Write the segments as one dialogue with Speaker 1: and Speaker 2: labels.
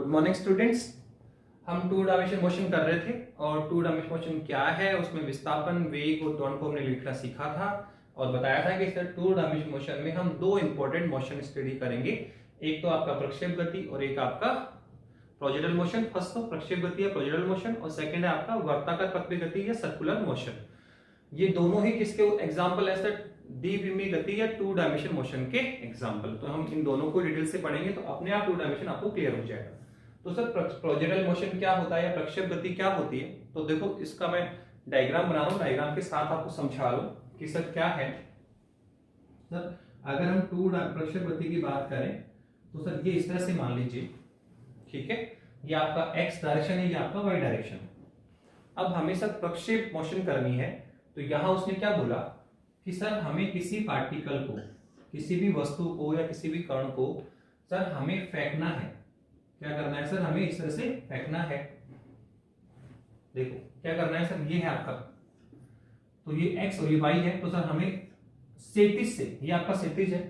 Speaker 1: Good morning students. हम to dimension motion कर रहे थे और टू डायमेंशन मोशन क्या है, उसमें विस्थापन, वेग और त्वरण को हमने लिखना सीखा था और बताया था कि इस टू डायमेंशन मोशन में हम दो इंपॉर्टेंट मोशन स्टडी करेंगे। एक तो आपका प्रक्षेप गति और एक आपका प्रोजेक्टाइल मोशन। फर्स्ट तो प्रक्षेप गति या प्रोजेक्टाइल मोशन और सेकंड है आपका वर्ताकार पथ गति या सर्कुलर मोशन। ये दोनों ही किसके एग्जांपल है सर? द्विविमीय गति या टू डायमेंशन मोशन के एग्जांपल। तो हम इन दोनों को डिटेल से पढ़ेंगे तो अपने आप टू डायमेंशन आपको क्लियर हो जाएगा। तो सर प्रोजेक्टाइल मोशन क्या होता है या प्रक्षेप गति क्या होती है? तो देखो इसका मैं डायग्राम बना रहा हूं, डायग्राम के साथ आपको समझा रहा हूं कि सर क्या है। सर अगर हम प्रक्षेप गति की बात करें तो सर ये इस तरह से मान लीजिए, ठीक है, ये आपका एक्स डायरेक्शन है, ये आपका वाई डायरेक्शन है। अब हमें सर प्रक्षेप मोशन करनी है तो यहां उसने क्या बोला कि सर हमें किसी पार्टिकल को, किसी भी वस्तु को या किसी भी कण को सर हमें फेंकना है। क्या करना है सर? हमें इस तरह से फेंकना है। देखो क्या करना है सर, ये है आपका, तो ये एक्स और ये वाई है। तो सर हमें क्षैतिज से, ये आपका क्षैतिज है,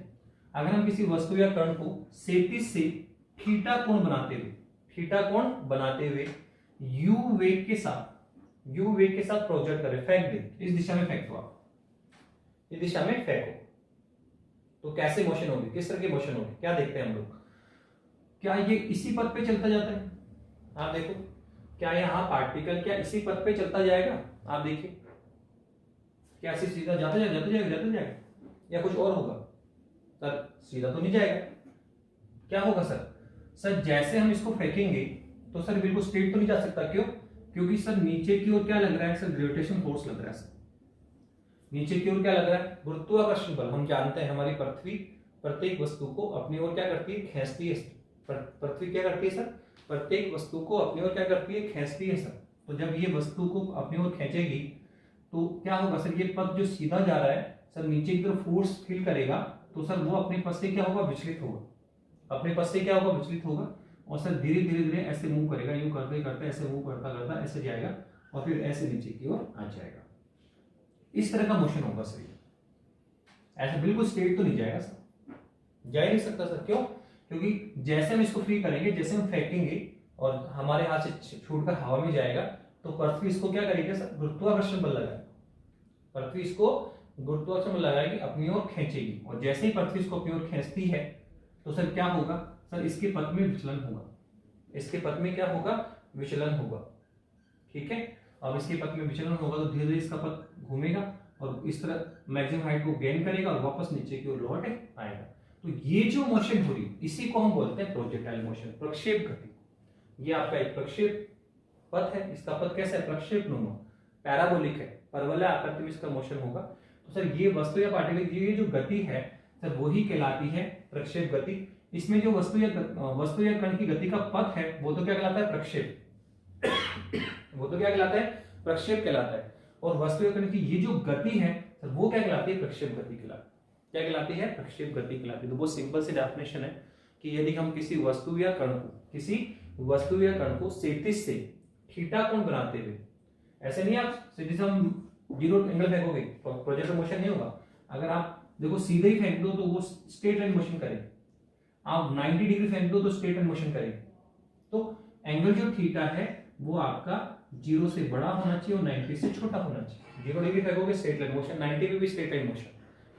Speaker 1: अगर हम किसी वस्तु या कण को क्षैतिज से थीटा कोण बनाते हुए यू वेग के साथ प्रोजेक्ट करें, फेंक दे, इस दिशा में फेंको आप, इस दिशा में फेंको, तो कैसे मोशन होगी, किस तरह की मोशन होगी, क्या देखते हैं हम लोग? क्या ये इसी पथ पे चलता जाता है? आप देखो, क्या यहाँ पार्टिकल क्या इसी पथ पे चलता जाएगा? आप देखिए, क्या ऐसे सीधा जाता जाएगा या कुछ और होगा? सर सीधा तो नहीं जाएगा। क्या होगा सर? सर जैसे हम इसको फेंकेंगे तो सर बिल्कुल स्ट्रेट तो नहीं जा सकता। क्यों? क्योंकि सर नीचे की ओर क्या लग रहा है सर? ग्रेविटेशन फोर्स लग रहा है सर। नीचे की ओर क्या लग रहा है? गुरुत्वाकर्षण बल। हम जानते हैं हमारी पृथ्वी प्रत्येक वस्तु को अपनी ओर क्या करती है? खींचती है। पृथ्वी क्या करती है सर? प्रत्येक वस्तु को अपनी ओर क्या करती है? खींचती है सर। तो जब ये वस्तु को अपनी ओर खींचेगी तो क्या होगा सर? ये पथ जो सीधा जा रहा है सर, नीचे की तरफ फोर्स फील करेगा तो सर वो अपने पथ से क्या होगा? विचलित होगा। अपने पथ से क्या होगा? विचलित होगा और सर धीरे धीरे ऐसे मूव करेगा, यूं करते करते ऐसे मूव करता ऐसे जाएगा और फिर ऐसे नीचे की ओर आ जाएगा। इस तरह का मोशन होगा सर। ऐसे बिल्कुल स्ट्रेट तो नहीं जाएगा सर, जा ही नहीं सकता सर। क्यों? क्योंकि जैसे हम इसको फ्री करेंगे, जैसे हम फेंकेंगे और हमारे हाथ से छूटकर हवा में जाएगा तो पृथ्वी इसको क्या करेगी सर? गुरुत्वाकर्षण बल लगाएगी। पृथ्वी इसको गुरुत्वाकर्षण बल लगाएगी, अपनी ओर खींचेगी और जैसे ही पृथ्वी इसको अपनी ओर खींचती है तो सर क्या होगा सर? इसके पथ में विचलन होगा। इसके पथ में क्या होगा? विचलन होगा। ठीक है, अब इसके पथ में विचलन होगा तो धीरे धीरे इसका पथ घूमेगा और इस तरह मैक्सिमम हाइट को गेन करेगा और वापस नीचे की ओर लौट आएगा। तो ये जो मोशन हो रही है इसी को हम बोलते हैं प्रोजेक्टाइल मोशन, प्रक्षेप गति। ये आपका एक प्रक्षेप पथ है। इसका पथ कैसा है? प्रक्षेप नुमा, पैराबोलिक है, परवलय आकृति में इसका मोशन होगा। तो सर ये वस्तु या पार्टिकल ये जो गति है सर वही कहलाती है प्रक्षेप गति। इसमें जो वस्तु या कण की गति का पथ है वो तो क्या कहलाता है? प्रक्षेप। वो तो क्या कहलाता है? प्रक्षेप कहलाता है। और वस्तु या कण की ये जो गति है सर वो क्या कहलाती है? प्रक्षेप गति कहलाती है। क्या कहलाती है? प्रक्षेप गति कहलाती है। तो बहुत सिंपल सी डेफिनेशन है कि यदि हम किसी वस्तु या कण को क्षैतिज से थीटा कोण बनाते हुए, ऐसे नहीं आप सीधे से हम जीरो एंगल फेंकोगे तो प्रोजेक्टाइल मोशन नहीं होगा। अगर आप देखो सीधे ही फेंक दो तो वो स्ट्रेट लाइन मोशन करेगी, आप 90 डिग्री फेंक दो तो स्ट्रेट लाइन मोशन करेगी। तो एंगल जो थीटा है वो आपका 0 से बड़ा होना चाहिए और 90 से छोटा होना चाहिए। 0 डिग्री फेंकोगे स्ट्रेट लाइन मोशन, 90 पे भी स्ट्रेट लाइन मोशन।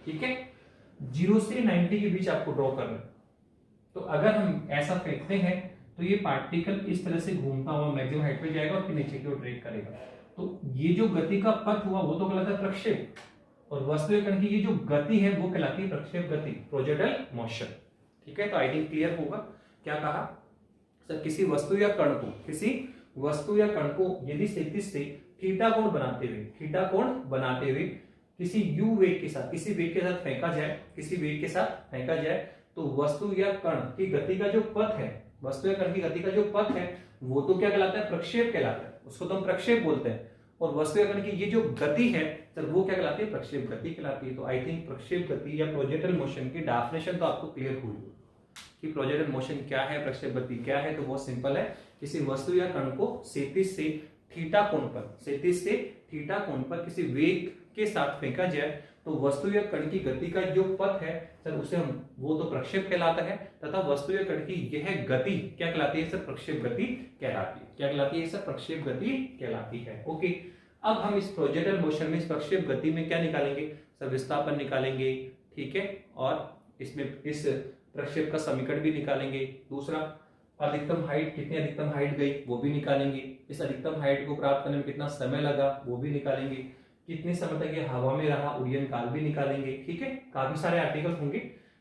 Speaker 1: ठीक है, 0 से 90 के बीच आपको ड्रॉ करना है। तो अगर हम ऐसा फेंकते हैं तो ये पार्टिकल इस तरह से घूमता हुआ मैक्सिमम हाइट पे जाएगा और फिर नीचे की ओर ड्रैग करेगा। तो ये जो गति का पथ हुआ वो तो कहलाता है प्रक्षेप, और वस्तु या कण की ये जो गति है वो कहलाती है प्रक्षेप गति, प्रोजेक्टाइल मोशन। ठीक है, तो आई थिंक क्लियर होगा। क्या कहा सर? किसी वस्तु या कण को यदि क्षैतिज से थीटा कोण बनाते हुए किसी यू वेग के साथ, किसी वेग के साथ फेंका जाए तो वस्तु या कण की गति का जो पथ है वो तो क्या कहलाता है? प्रक्षेप कहलाता है। उसको तो हम प्रक्षेप बोलते हैं। और वस्तु या कण की ये जो गति है सर वो क्या कहलाती है? प्रक्षेप गति कहलाती है। तो आई थिंक प्रक्षेप गति या प्रोजेक्टाइल मोशन की डेफिनेशन तो आपको क्लियर हुई कि प्रोजेक्टाइल मोशन क्या है, प्रक्षेप गति क्या है। तो बहुत सिंपल है, किसी वस्तु या कण को क्षैतिज से थीटा कोण पर किसी वेग के साथ फेंका जाए तो वस्तु या कण की गति का जो पथ है सर उसे हम वो तो प्रक्षेप कहलाता है, तथा वस्तु या कण की यह गति क्या कहलाती है सर? प्रक्षेप गति कहलाती है। क्या कहलाती है सर? प्रक्षेप गति कहलाती है। ओके, अब हम इस प्रोजेक्टाइल मोशन में इस प्रक्षेप गति में क्या निकालेंगे सर? विस्थापन निकालेंगे, ठीक है, और इसमें इस प्रक्षेप का समीकरण भी निकालेंगे। दूसरा, अधिकतम हाइट, कितनी अधिकतम हाइट गई वो भी निकालेंगे। इस अधिकतम हाइट को प्राप्त करने में कितना समय लगा वो भी निकालेंगे। कितने समय तक ये हवा में रहा, उड़ान काल भी निकालेंगे। ठीक है, काफी सारे आर्टिकल होंगे,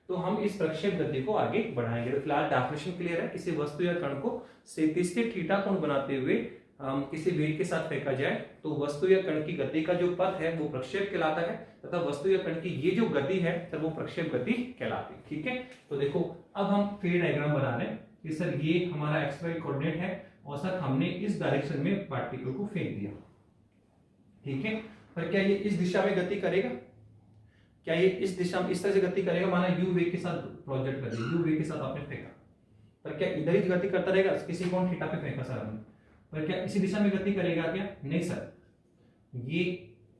Speaker 1: तो हम इस प्रक्षेप गति को आगे बढ़ाएंगे। तो फिलहाल डेफिनेशन क्लियर है, किसी वस्तु या कण को क्षैतिज से थीटा कोण बनाते हुए हम किसी वेग के साथ फेंका जाए तो वस्तु या कण की गति का जो पथ है वो प्रक्षेप कहलाता है, तथा वस्तु या कण की ये जो गति है सर वो प्रक्षेप गति कहलाती है। ठीक है, तो देखो अब हम फेज डायग्राम बना रहे हैं कि सर ये हमारा एक्स-वाई कोऑर्डिनेट है और सर हमने इस डायरेक्शन में पार्टिकल को फेंक दिया। ठीक है, पर क्या ये इस दिशा में गति करेगा? क्या ये इस दिशा में इस तरह से गति करेगा? माना यू वेग के साथ प्रोजेक्ट कर दिया, यू वेग के साथ आपने फेंका, पर क्या इधर ही गति करता रहेगा? किसी कोण थीटा पे फेंका सर हमने, पर क्या इसी दिशा में गति करेगा क्या? नहीं सर, ये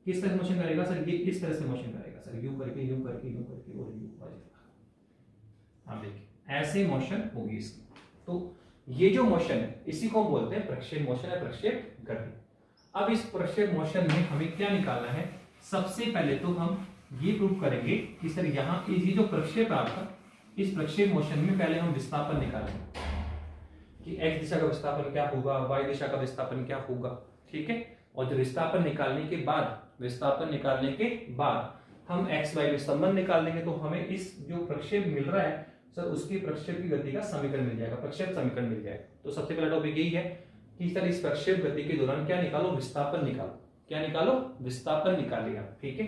Speaker 1: किस तरह से मोशन करेगा सर? ये इस तरह से मोशन करेगा सर, यू करके यू करके यू करके और यू आ जाएगा। आप देखिए ऐसे मोशन होगी इसकी। तो ये जो मोशन है इसी को बोलते हैं प्रक्षेप मोशन या प्रक्षेप गति। अब इस प्रक्षेप मोशन में हमें क्या निकालना है? सबसे पहले तो हम ये प्रूव करेंगे कि सर यहाँ ये जो प्रक्षेप है आपका, इस प्रक्षेप मोशन में पहले हम विस्थापन निकालेंगे कि x दिशा का विस्थापन क्या होगा, y दिशा का विस्थापन क्या होगा। ठीक है, और जो विस्थापन निकालने के बाद हम x y में संबंध निकाल देंगे तो हमें इस जो प्रक्षेप मिल रहा है सर उसकी प्रक्षेप की गति का समीकरण मिल जाएगा, प्रक्षेप समीकरण मिल जाएगा। तो सबसे पहला टॉपिक यही है कि सर इस प्रक्षेप गति के दौरान क्या निकालो? विस्थापन निकालो। क्या निकालो? विस्थापन निकालिए। ठीक है,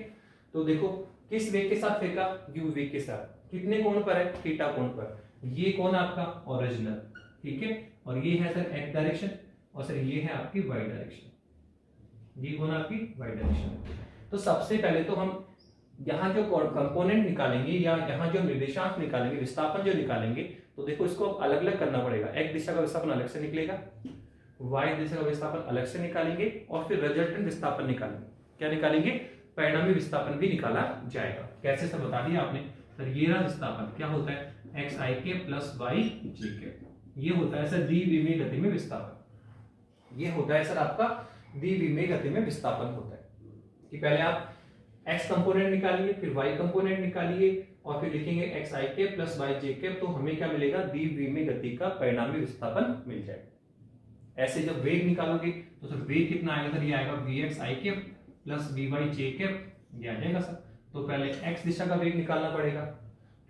Speaker 1: तो देखो किस वेग के साथ फेंका? u वेग के साथ। कितने कोण पर है? थीटा कोण पर। ये कोण आपका ओरिजिनल, ठीक है, और ये है सर x डायरेक्शन और सर ये है आपकी y डायरेक्शन, ये कोण आपकी y डायरेक्शन। तो सबसे पहले तो हम यहाँ जो कंपोनेंट निकालेंगे या यहाँ जो निर्देशांक निकालेंगे, विस्थापन जो निकालेंगे, तो देखो इसको अलग अलग करना पड़ेगा। x दिशा का विस्थापन अलग से निकलेगा, y दिशा का विस्थापन अलग से निकालेंगे और फिर रिजल्टेंट विस्थापन निकालेंगे। क्या निकालेंगे? परिणामी विस्थापन भी निकाला जाएगा। कैसे सर बता दिया आपने। सर ये रहा विस्थापन, क्या होता है? xik प्लस yjk, ये होता है सर द्विविमीय गति में विस्थापन। ये होता है सर आपका द्विविमीय गति में विस्थापन होता है कि पहले आप x कंपोनेंट निकालिए, फिर y कंपोनेंट निकालिए और फिर लिखेंगे xik प्लस yjk, तो हमें क्या मिलेगा? द्विविमीय गति का परिणामी विस्थापन मिल जाएगा। ऐसे जब वेग निकालोगे तो सर वेग कितना आएगा? सर ये आएगा vxik प्लस vyjk, ये आ जाएगा सर। तो पहले x दिशा का वेग निकालना पड़ेगा,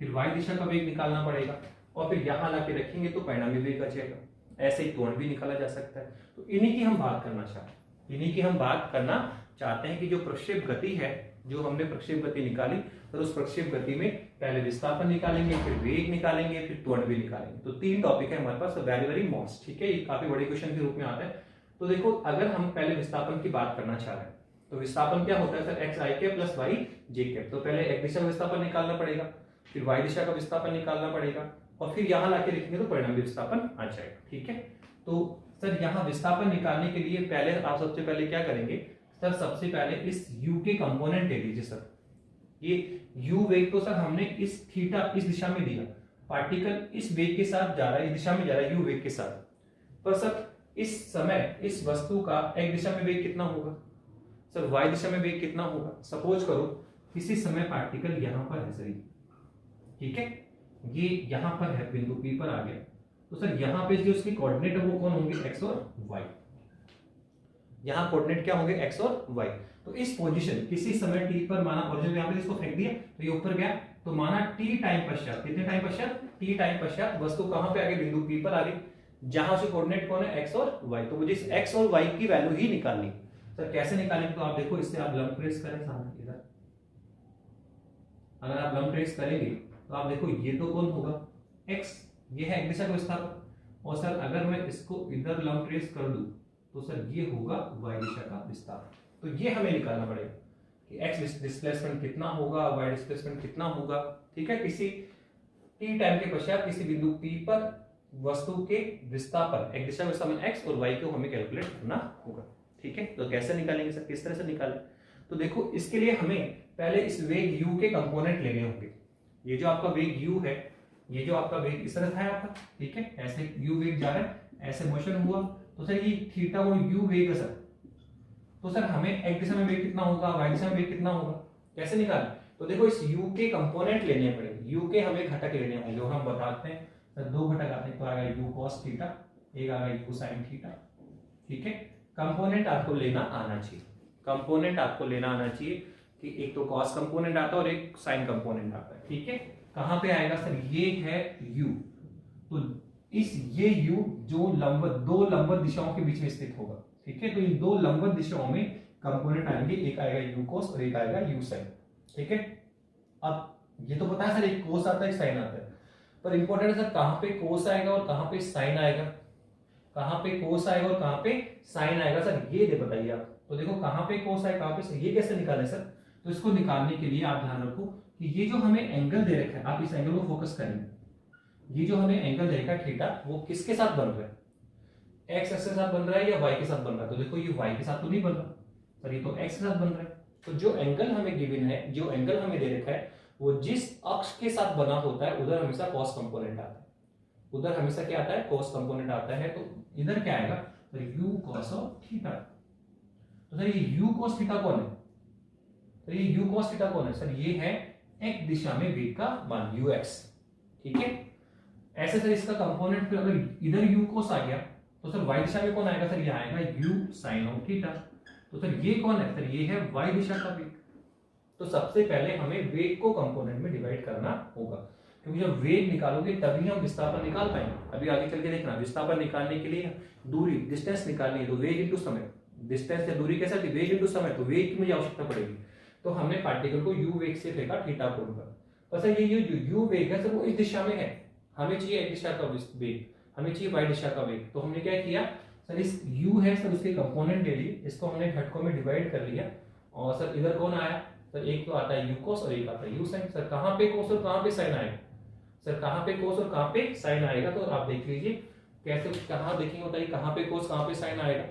Speaker 1: फिर y दिशा का वेग निकालना पड़ेगा और फिर यहां लाके रखेंगे तो परिणामी वेग आ जाएगा। ऐसे ही कोण भी निकाला जा सकता है। तो इन्हीं की हम बात करना चाहते हैं कि जो प्रक्षेप गति है, जो हमने प्रक्षेप गति निकाली, तो उस प्रक्षेप गति में पहले विस्थापन निकालेंगे, फिर वेग निकालेंगे, फिर त्वरण भी निकालेंगे। तो 3 टॉपिक है हमारे पास, वेरी वेरी मोस्ट। ठीक है, ये काफी बड़े क्वेश्चन के रूप में आता है। तो देखो अगर हम पहले विस्थापन की बात करना चाह रहे हैं तो विस्थापन क्या होता है सर? xik plus yjk। तो पहले x दिशा का विस्थापन निकालना पड़ेगा, फिर y दिशा का विस्थापन निकालना पड़ेगा और फिर यहाँ लाके लिखेंगे तो परिणामी विस्थापन आ जाएगा। ठीक है, तो सर यहाँ विस्थापन निकालने के लिए पहले आप सबसे पहले क्या करेंगे सर? सबसे पहले इस u के कंपोनेंट ले लीजिए सर। ये u वेग तो सर हमने इस थीटा इस दिशा में दिया, पार्टिकल इस वेग के साथ जा रहा है, इस दिशा में जा रहा है u वेग के साथ, पर सर इस समय इस वस्तु का x दिशा में वेग कितना होगा सर? y दिशा में वेग कितना होगा? सपोज करो किसी समय पार्टिकल यहाँ पर है सर, ठीक है, ये यहाँ पर है, बिंदु P पर आ गया, तो सर यहाँ पे जो उसके कोऑर्डिनेट है वो कौन होंगे? x और y। यहाँ कोऑर्डिनेट क्या होंगे? x और y। तो इस पोजीशन किसी समय t पर माना ओरिजिन यहाँ पे इसको फेंक दिया तो ये ऊपर गया, तो माना t टाइम पश्चात, कितने टाइम पश्चात? t टाइम पश्चात वस्तु कहाँ पे आ गई? बिंदु P पर आ गई, जहां से कोऑर्डिनेट कौन है? x और y। तो मुझे इस x और y की वैल्यू ही निकालनी। सर कैसे निकालेंगे? तो आप देखो इससे आप लंब ट्रेस करें सामने इधर, अगर आप लंब ट्रेस करेंगे तो आप देखो ये तो कौन होगा? x, ये है x दिशा का विस्थापन, और सर अगर मैं इसको इधर लंब ट्रेस कर दूं तो सर ये होगा y दिशा का विस्थापन। तो ये हमें निकालना पड़ेगा कि x डिस्प्लेसमेंट कितना होगा, y डिस्प्लेसमेंट कितना होगा। ठीक है, किसी t टाइम के पश्चात किसी बिंदु P पर वस्तु के विस्थापन, x दिशा में विस्थापन x और y को हमें कैलकुलेट करना होगा। ठीक है, तो कैसे निकालेंगे सर? किस तरह से निकालें? तो देखो इसके लिए हमें पहले इस वेग u के कंपोनेंट लेने होंगे। ये जो आपका वेग u है, ये जो आपका वेग इस तरह था आपका, ठीक है, ऐसे u वेग जा रहा है, ऐसे मोशन हुआ, तो सर ये थीटा वो u वेग है सर। तो सर हमें x दिशा में वेग कितना होगा, y दिशा में वेग कितना होगा, कैसे निकालें? तो देखो इस u के कंपोनेंट लेने पड़ेंगे, u के हमें घटक लेने होंगे, और हम बताते हैं सर दो घटक आते हैं, तो आएगा u cos थीटा, एक आएगा u sin थीटा, ठीक है। कंपोनेंट आपको लेना आना चाहिए, कंपोनेंट आपको लेना आना चाहिए कि एक तो cos कंपोनेंट आता है और एक sin कंपोनेंट आता है, ठीक है। कहां पे आएगा सर, ये है u, तो इस ये u जो लंबवत, दो लंबवत दिशाओं के बीच में स्थित होगा, ठीक है। तो इन दो लंबवत दिशाओं में कंपोनेंट आएंगे, एक आएगा u cos और एक आएगा u sin, ठीक है। अब ये तो पता है सर, एक cos आता है एक sin आता है, पर इंपॉर्टेंट है सर कहां पे cos आएगा और कहां पे sin आएगा, कहां पे cos आएगा और कहां पे sin आएगा सर, ये दे बताइए आप। तो देखो कहां पे cos आएगा कहां पे sin, ये कैसे निकालें सर? तो इसको निकालने के लिए आप ध्यान रखो कि ये जो हमें एंगल दे रखा है, आप इस एंगल को फोकस करेंगे, ये जो हमें एंगल दे रखा है थीटा, वो किसके साथ बन रहा है, x एक्सिस के साथ बन रहा है या y के साथ बन रहा है? तो देखो ये y के साथ तो नहीं बन रहा सर, ये तो x के साथ बन रहा है। तो जो एंगल हमें गिवन है, जो एंगल हमें दे रखा है, वो जिस अक्ष के साथ बना होता है उधर हमेशा cos कंपोनेंट आता है, उधर हमेशा क्या आता है, cos कंपोनेंट आता है। तो इधर क्या आएगा sir, u cos of theta. तो सर ये u cos थीटा कौन है, तो ये u cos थीटा कौन है सर, ये है x दिशा में वेग का मान ux, ठीक है। ऐसे सर इसका कंपोनेंट फिर अगर इधर u cos आ गया तो सर y दिशा में कौन आएगा सर, ये आएगा u sin ऑफ थीटा। तो सर ये कौन है सर, ये है y दिशा का वेग। तो सबसे पहले हमें वेग को कंपोनेंट में डिवाइड करना होगा, क्योंकि जब वेग निकालोगे तभी हम विस्थापन निकाल पाएंगे। अभी आगे चल के देखना, विस्थापन निकालने के लिए दूरी, डिस्टेंस निकालनी है, तो वेग इनटू समय, डिस्टेंस या दूरी कैसे, वेग इनटू समय, तो वेग की मुझे आवश्यकता पड़ेगी। तो हमने पार्टिकल को u वेग से फेंका थीटा कोण पर। तो सर ये जो u वेग है सर वो इस दिशा में है, हमें चाहिए x दिशा का वेग, हमें चाहिए y दिशा का वेग। तो हमने क्या किया सर, इस u है सर उसके कंपोनेंट ले लिए, इसको हमने घटकों में डिवाइड कर लिया, और सर इधर कौन आया सर, एक तो आता है u cos और एक आता है u sin। सर कहां पे cos और कहां पे sin आएगा सर, कहां पे cos और कहां पे sin आएगा, तो आप देख लीजिए कैसे, कहां देखेंगे बताइए, कहां पे cos कहां पे sin आएगा।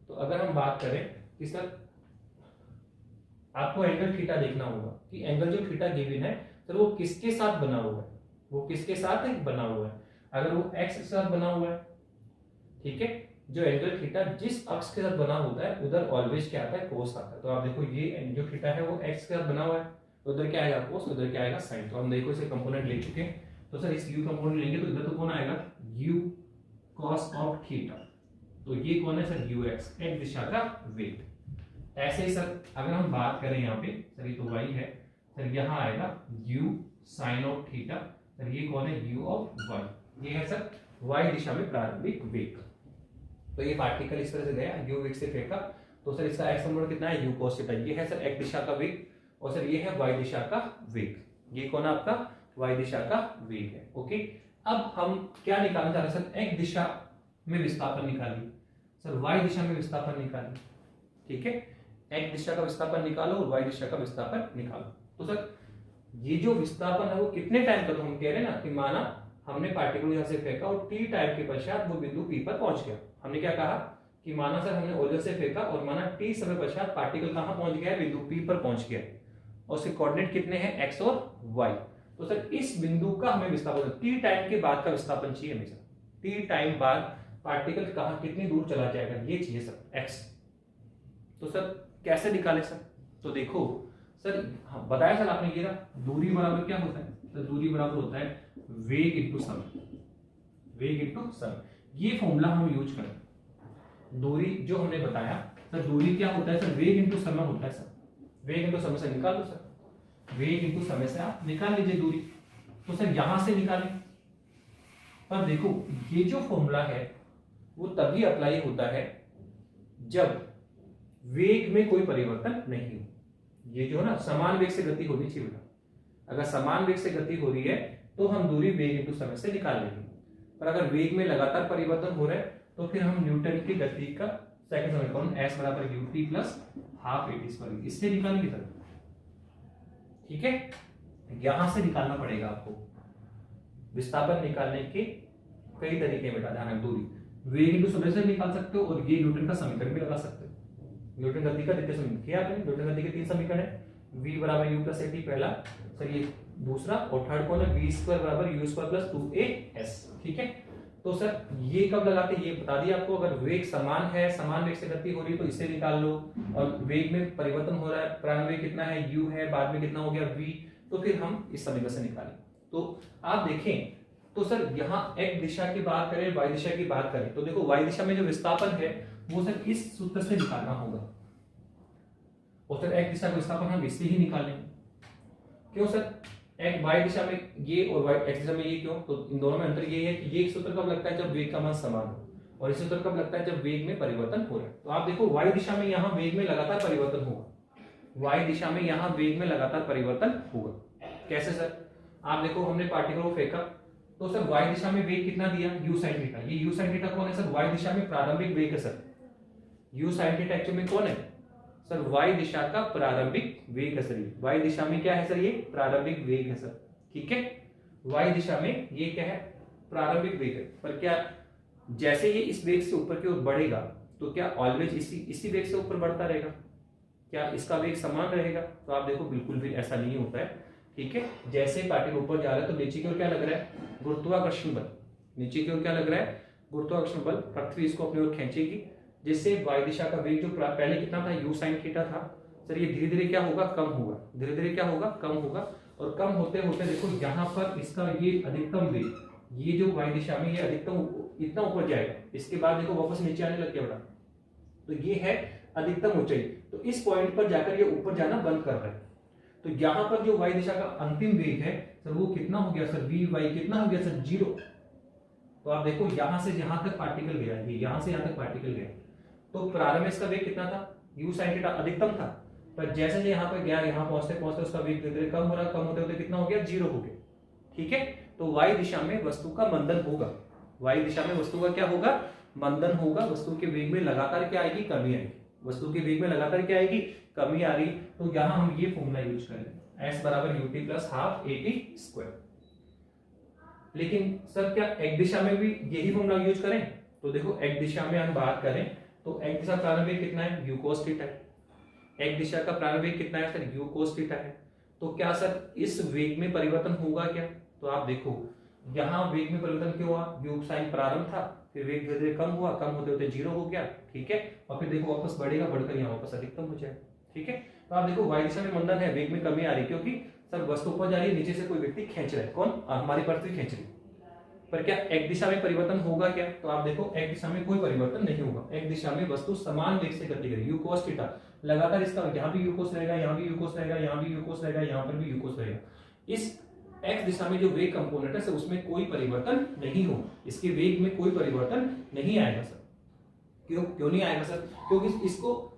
Speaker 1: तो अगर हम बात करें कि सर आपको एंगल थीटा देखना होगा कि एंगल जो थीटा गिवन है सर वो किसके साथ बना हुआ है, वो किसके साथ बना हुआ है। अगर वो x के साथ बना हुआ है, ठीक है, जो एंगल थीटा जिस अक्ष के साथ बना होता है उधर ऑलवेज क्या आता है, cos आता है। तो आप देखो ये जो थीटा है वो x के साथ बना हुआ है, उधर क्या आएगा cos, उधर क्या आएगा sin। तो हम देखो इसे कंपोनेंट ले चुके हैं, तो सर इस u कंपोनेंट लेंगे तो इधर तो कौन आएगा, u cos ऑफ थीटा। तो ये कौन है सर, ux, x दिशा का वेग। ऐसे ही सर अगर हम बात करें यहाँ पे सर, ये तो y है सर, यहाँ आएगा u sin of theta, sir ये कौन है, u ऑफ y, ये है सर y दिशा में प्रारंभिक वेग। तो ये पार्टिकल इस तरह से गया, u वेग से फेंका, तो सर इसका x नंबर कितना है, u cos थीटा, ये है सर x दिशा का वेग, और सर ये है y दिशा का वेग, ये कौन है आपका y दिशा का वेग है। ओके, अब हम क्या निकालना चाह रहे हैं सर, x दिशा में विस्थापन निकालिए, सर y दिशा में विस्थापन निकालिए, ठीक है, x दिशा का विस्थापन निकालो और y दिशा का विस्थापन निकालो। तो सर ये जो विस्थापन है वो कितने टाइम तक, हम कह रहे हैं ना कि माना हमने पार्टिकल यहां से फेंका और t टाइम के पश्चात वो बिंदु p पर पहुंच गया। हमने क्या कहा कि माना सर हमने ओरिजिन से फेंका और माना t समय पश्चात पार्टिकल कहां पहुंच गया है, बिंदु p पर पहुंच गया, और उसके कोऑर्डिनेट कितने हैं, x और y। तो सर इस बिंदु का हमें विस्थापन, t टाइम के बाद का विस्थापन चाहिए हमेशा, t टाइम बाद पार्टिकल कहां कितनी दूर चला जाएगा, ये चाहिए सर x। तो सर कैसे निकाले सर, तो देखो सर हाँ, बताया सर आपने ये ना, दूरी बराबर क्या होता है सर, दूरी बराबर होता है वेग इनटू समय, वेग इनटू समय, ये फॉर्मूला हम यूज करें। दूरी जो हमने बताया सर, दूरी क्या होता है सर, वेग इनटू समय होता है सर, वेग इनटू समय से निकाल दो सर, वेग इनटू समय से आप निकाल लीजिए दूरी। तो सर यहां से निकालें, पर देखो ये जो फॉर्मूला है वो तभी अप्लाई होता है जब वेग में कोई परिवर्तन नहीं हो। ये जो है ना समान वेग से गति होनी चाहिए बेटा, अगर समान वेग से गति हो रही है तो हम दूरी वेग इनटू समय से निकाल लेंगे, पर अगर वेग में लगातार परिवर्तन हो रहा है तो फिर हम न्यूटन की गति का सेकंड समीकरण s बराबर ut प्लस हाफ at², इससे निकालेंगे सर, ठीक है। यहां से निकालना पड़ेगा आपको, विस्थापन निकालने के कई तरीके बेटा, ध्यान, दूरी वेग इनटू समय से निकाल सकते हो और ये न्यूटन का समीकरण भी लगा सकते हो, न्यूटन गति का द्वितीय समीकरण किया आपने। न्यूटन गति के 3 समीकरण है, v बराबर u प्लस at पहला सर, ये दूसरा, और थर्ड कौन है, v स्क्वायर बराबर u स्क्वायर प्लस 2as। ठीक है, तो सर ये कब लगाते हैं ये बता दिया आपको। अगर वेग समान है, समान वेग से गति हो रही है तो इसे निकाल लो, और वेग में परिवर्तन हो रहा है, प्रारंभिक वेग कितना है u है, बाद में कितना हो गया v, तो फिर हम इस समीकरण से निकालें। तो आप देखें तो सर यहाँ x दिशा की बात करें, y दिशा की बात करें, तो देखो y दिशा में जो विस्थापन है वो सर इस सूत्र से निकालना होगा, और सर x दिशा का विस्थापन हम इससे ही निकालेंगे। क्यों सर, y दिशा में ये और x दिशा में ये, क्यों, तो इन दोनों में अंतर ये है कि ये सूत्र कब लगता है जब वेग का मान समान हो, और इस सूत्र कब लगता है जब वेग में परिवर्तन हो रहा है। तो आप देखो y दिशा में यहाँ वेग में लगातार परिवर्तन होगा, y दिशा में यहाँ वेग में लगातार परिवर्तन होगा। कैसे सर, आप देखो हमने पार्टिकल को फेंका, तो सर y दिशा में वेग कितना दिया, u sin थीटा। ये u sin थीटा कौन है सर, y दिशा में प्रारंभिक वेग है sir. u sin theta actually में कौन है सर, y दिशा का प्रारंभिक वेग है सर। y दिशा में क्या है सर, ये प्रारंभिक वेग है सर। ठीक है, y दिशा में ये क्या है, प्रारंभिक वेग है। पर क्या जैसे ये इस वेग से ऊपर की ओर बढ़ेगा तो क्या ऑलवेज इसी वेग से ऊपर बढ़ता रहेगा, क्या इसका वेग समान रहेगा? तो आप देखो बिल्कुल भी ऐसा नहीं होता है। ठीक है, जैसे पार्टिकल ऊपर जा रहा है तो नीचे की ओर क्या लग रहा है, गुरुत्वाकर्षण बल। नीचे की ओर क्या लग रहा है, गुरुत्वाकर्षण बल। पृथ्वी इसको अपनी ओर खींचेगी, जिससे y दिशा का वेग जो पहले कितना था, u sin थीटा था सर, ये धीरे धीरे क्या होगा, कम होगा। धीरे धीरे क्या होगा, कम होगा। और कम होते होते देखो यहाँ पर इसका ये अधिकतम वेग, ये जो y दिशा में ये अधिकतम इतना ऊपर जाएगा, इसके बाद देखो वापस नीचे आने लग गया बड़ा, तो ये है अधिकतम ऊंचाई। तो इस पॉइंट पर जाकर ये ऊपर जाना बंद कर रहा है। तो यहाँ पर जो y दिशा का अंतिम वेग है सर वो कितना हो गया सर, vy कितना हो गया सर, 0। तो आप देखो यहां से यहां तक पार्टिकल गया, ये यहां से यहां तक पार्टिकल गया, तो प्रारंभ में इसका वेग कितना था, u sin थीटा अधिकतम था। पर जैसे जैसे यहाँ पर गया, यहाँ पहुंचते पहुंचते उसका वेग धीरे धीरे कम हो रहा, कम होते होते कितना हो गया, 0 हो गया। ठीक है, तो y दिशा में वस्तु का मंदन होगा। y दिशा में वस्तु का क्या होगा, मंदन होगा। वस्तु के वेग में लगातार क्या आएगी, कमी आएगी। वस्तु के वेग में लगातार क्या आएगी, कमी आ रही। तो यहाँ हम ये फॉर्मूला यूज करें, s बराबर ut plus half at square. लेकिन सर क्या x दिशा में भी यही फॉर्मूला यूज करें? तो देखो x दिशा में हम बात करें तो x दिशा प्रारंभ वेग कितना है, u cos थीटा है। x दिशा का प्रारंभ वेग कितना है सर, u cos थीटा है। तो क्या सर इस वेग में परिवर्तन होगा क्या? तो आप देखो यहाँ वेग में परिवर्तन क्यों हुआ, u sin प्रारंभ था, फिर वेग धीरे धीरे कम हुआ, कम होते होते 0 हो गया। ठीक है, और फिर देखो वापस बढ़ेगा, बढ़कर यहाँ वापस अधिकतम हो जाएगा। ठीक है, तो आप देखो y दिशा में मंदन है, वेग में कमी आ रही, क्योंकि सर वस्तु ऊपर जा रही है, नीचे से कोई व्यक्ति खींच रहा है। कौन, हमारी पृथ्वी खींच रही है। पर क्या x दिशा में परिवर्तन होगा क्या? तो आप देखो x दिशा में कोई परिवर्तन नहीं होगा। x दिशा में वस्तु समान वेग से गति करेगी, u cos थीटा लगातार इसका यहाँ भी u cos रहेगा, यहाँ भी u cos रहेगा, यहाँ भी u cos रहेगा, यहाँ पर भी u cos रहेगा। इस x दिशा में जो वेग कंपोनेंट है सर उसमें कोई परिवर्तन नहीं हो, इसके वेग में कोई परिवर्तन नहीं आएगा सर। क्यों नहीं आएगा सर? क्योंकि इसको